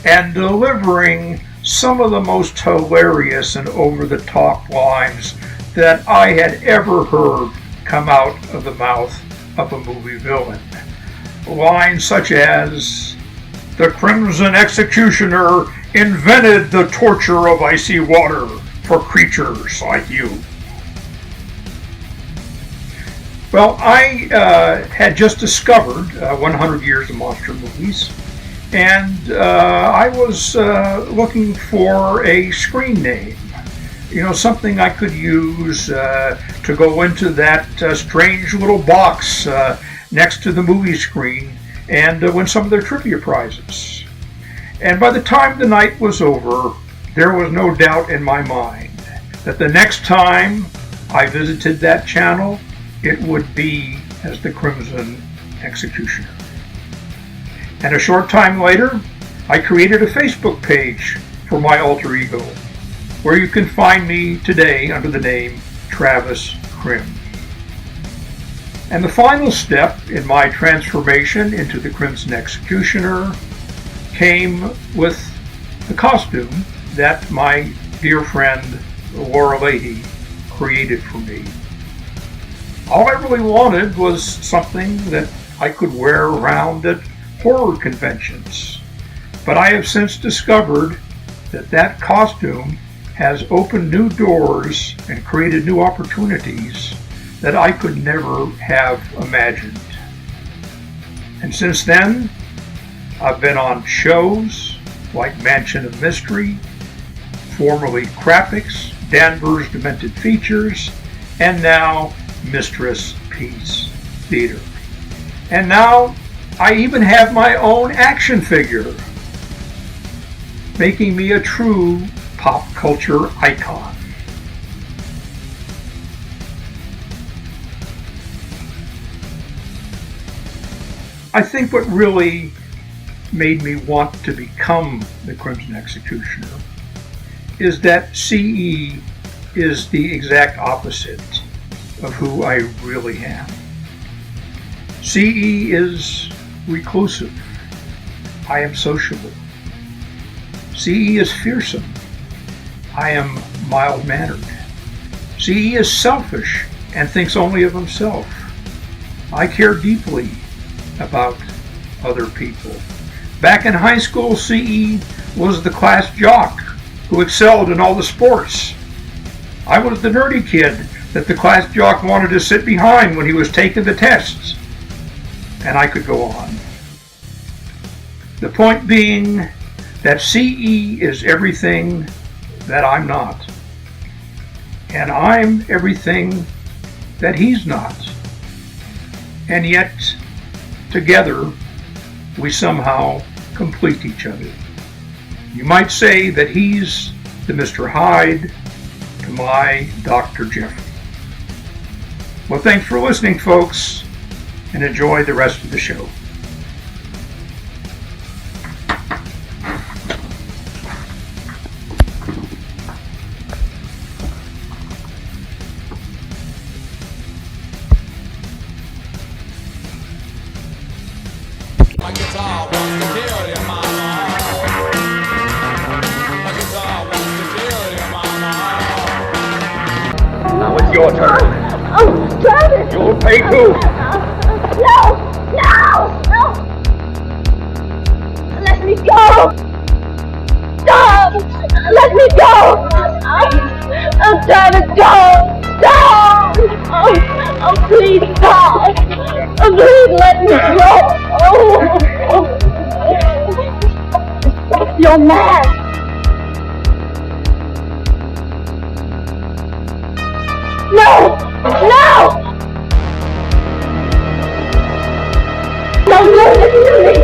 and delivering some of the most hilarious and over-the-top lines that I had ever heard come out of the mouth of a movie villain. Lines such as, "The Crimson Executioner invented the torture of icy water for creatures like you." Well, I had just discovered 100 Years of Monster Movies, and I was looking for a screen name. You know, something I could use to go into that strange little box next to the movie screen and win some of their trivia prizes. And by the time the night was over, there was no doubt in my mind that the next time I visited that channel, it would be as the Crimson Executioner. And a short time later, I created a Facebook page for my alter ego. where you can find me today under the name Travis Krim. And the final step in my transformation into the Crimson Executioner came with the costume that my dear friend Laura Leahy created for me. All I really wanted was something that I could wear around at horror conventions. But I have since discovered that that costume has opened new doors and created new opportunities that I could never have imagined. And since then, I've been on shows like Mansion of Mystery, formerly Crapix, Danvers Demented Features, and now Mistress Peace Theater. And now I even have my own action figure, making me a true pop culture icon. I think what really made me want to become the Crimson Executioner is that CE is the exact opposite of who I really am. CE is reclusive. I am sociable. CE is fearsome. I am mild-mannered. CE is selfish and thinks only of himself. I care deeply about other people. Back in high school, CE was the class jock who excelled in all the sports. I was the nerdy kid that the class jock wanted to sit behind when he was taking the tests. And I could go on. The point being that CE is everything that I'm not. And I'm everything that he's not. And yet, together, we somehow complete each other. You might say that he's the Mr. Hyde to my Dr. Jeffrey. Well, thanks for listening, folks, and enjoy the rest of the show. My guitar wants to kill your mama. My guitar wants to kill your mama. Now it's your turn. Oh, Travis! You'll pay too. No! No! No! Let me go! Stop! Let me go! Oh, Travis, go! Stop! Oh, please stop! Oh, please let me go! Oh! You're mad! No! No! Don't do this to me!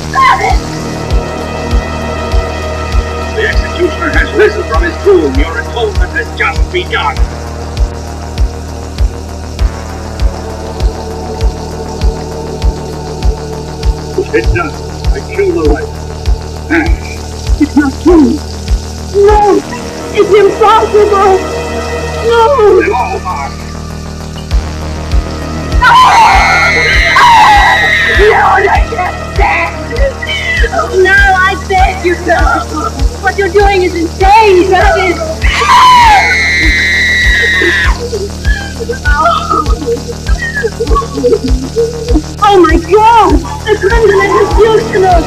Stop it! The executioner has risen from his tomb. Your atonement has just begun. It's done. I killed the wife. It's not true. No! It's impossible! No! They're all mine. No, I can't stand this! Oh, no, I beg you, no! What you're doing is insane, Travis! Oh my God! The Crimson Executioner!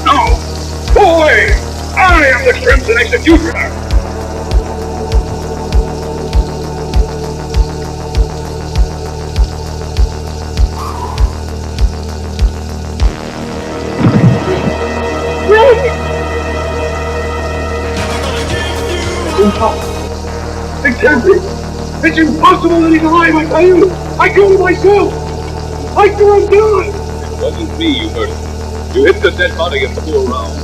No! Go away! I am the Crimson Executioner! It can't be! It's impossible that he's alive, I tell you! I killed him myself! I threw him down! It wasn't me you murdered. You hit the dead body of the bull round.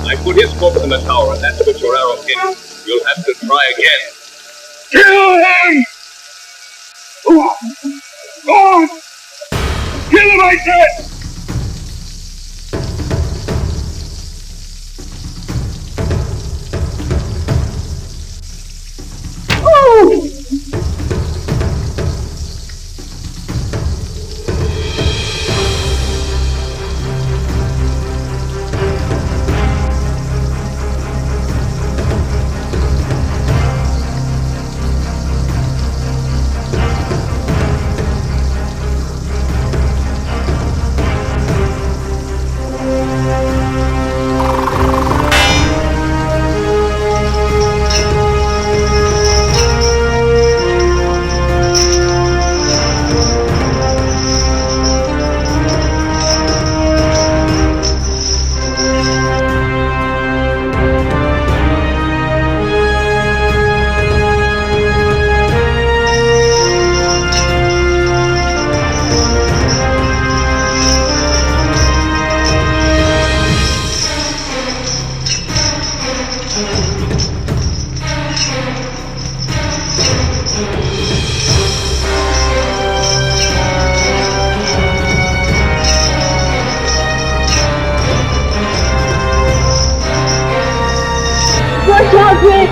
I put his corpse in the tower, and that's what your arrow hit. You'll have to try again. Kill him! God! Kill him, I said! Watch out, Rick!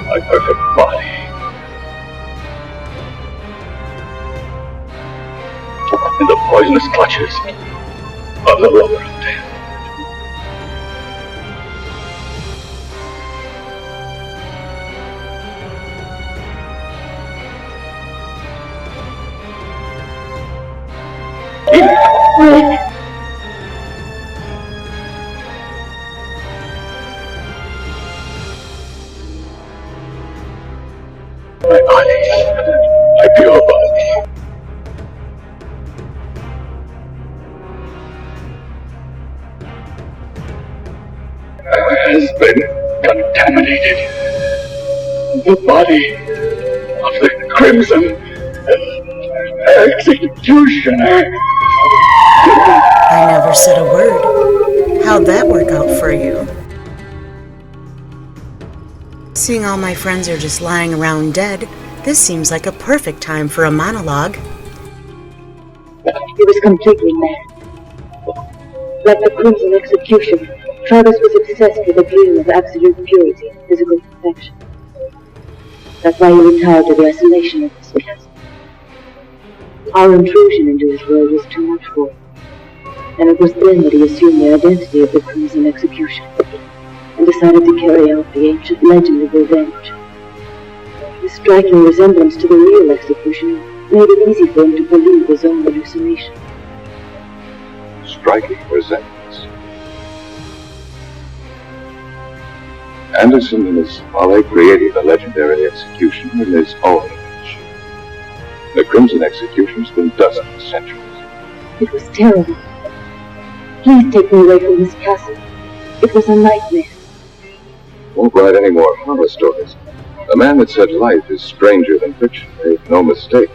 My perfect body. In the poisonous clutches of the lover of death. Rick! My body, my pure body. Has been contaminated. The body of the Crimson Executioner. I never said a word. How'd that work out for you? Seeing all my friends are just lying around dead, this seems like a perfect time for a monologue. He was completely mad. Like the Crimson Executioner, Travis was obsessed with a dream of absolute purity and physical perfection. That's why he retired to the isolation of his castle. Our intrusion into his world was too much for him, and it was then that he assumed the identity of the Crimson Executioner and decided to carry out the ancient legend of revenge. His striking resemblance to the real executioner made it easy for him to believe his own hallucination. Striking resemblance. Anderson and his folly created the legendary executioner in his own image. The Crimson Executioner's been dozens of centuries. It was terrible. Please take me away from this castle. It was a nightmare. Won't write any more horror stories. The man that said life is stranger than fiction made no mistake.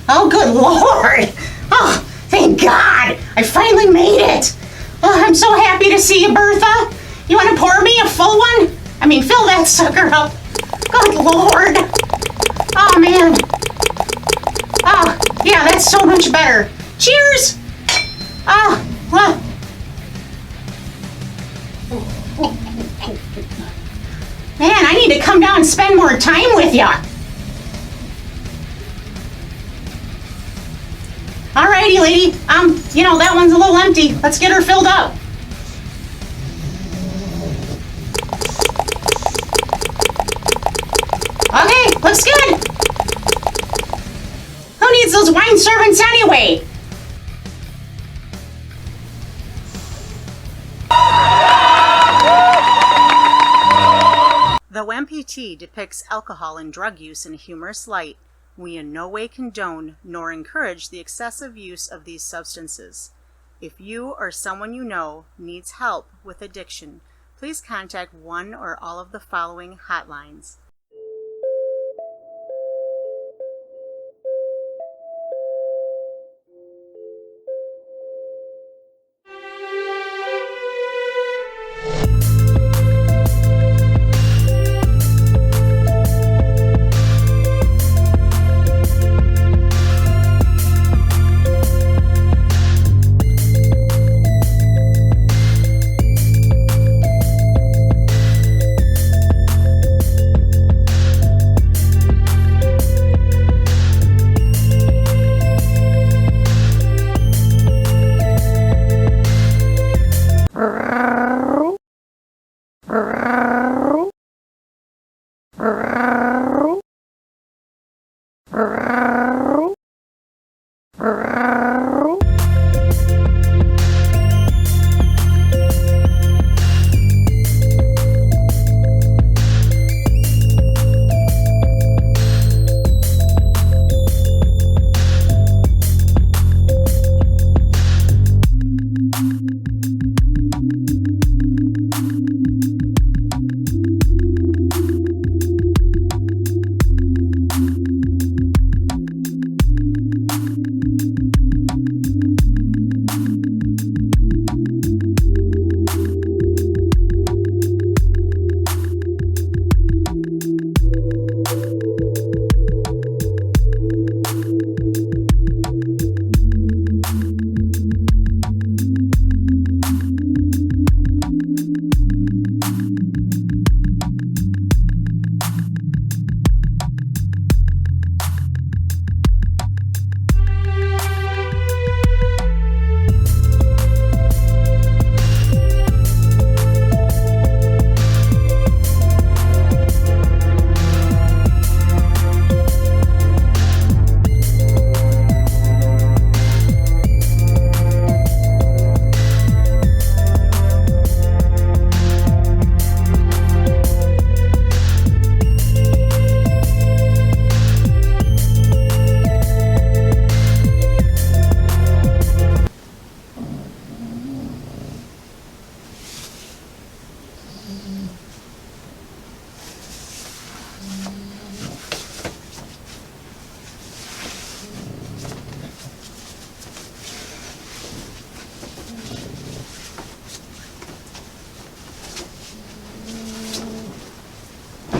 Oh, good Lord! Oh, thank God! I finally made it! Oh, I'm so happy to see you, Bertha! You want to pour me a full one? I mean, fill that sucker up! Good Lord! Oh, man! Oh, yeah, that's so much better! Cheers! Man, I need to come down and spend more time with ya! Alrighty, lady. That one's a little empty. Let's get her filled up. Okay, looks good. Who needs those wine servants anyway? Though MPT depicts alcohol and drug use in a humorous light, we in no way condone nor encourage the excessive use of these substances. If you or someone you know needs help with addiction, please contact one or all of the following hotlines.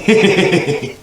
Hehehehe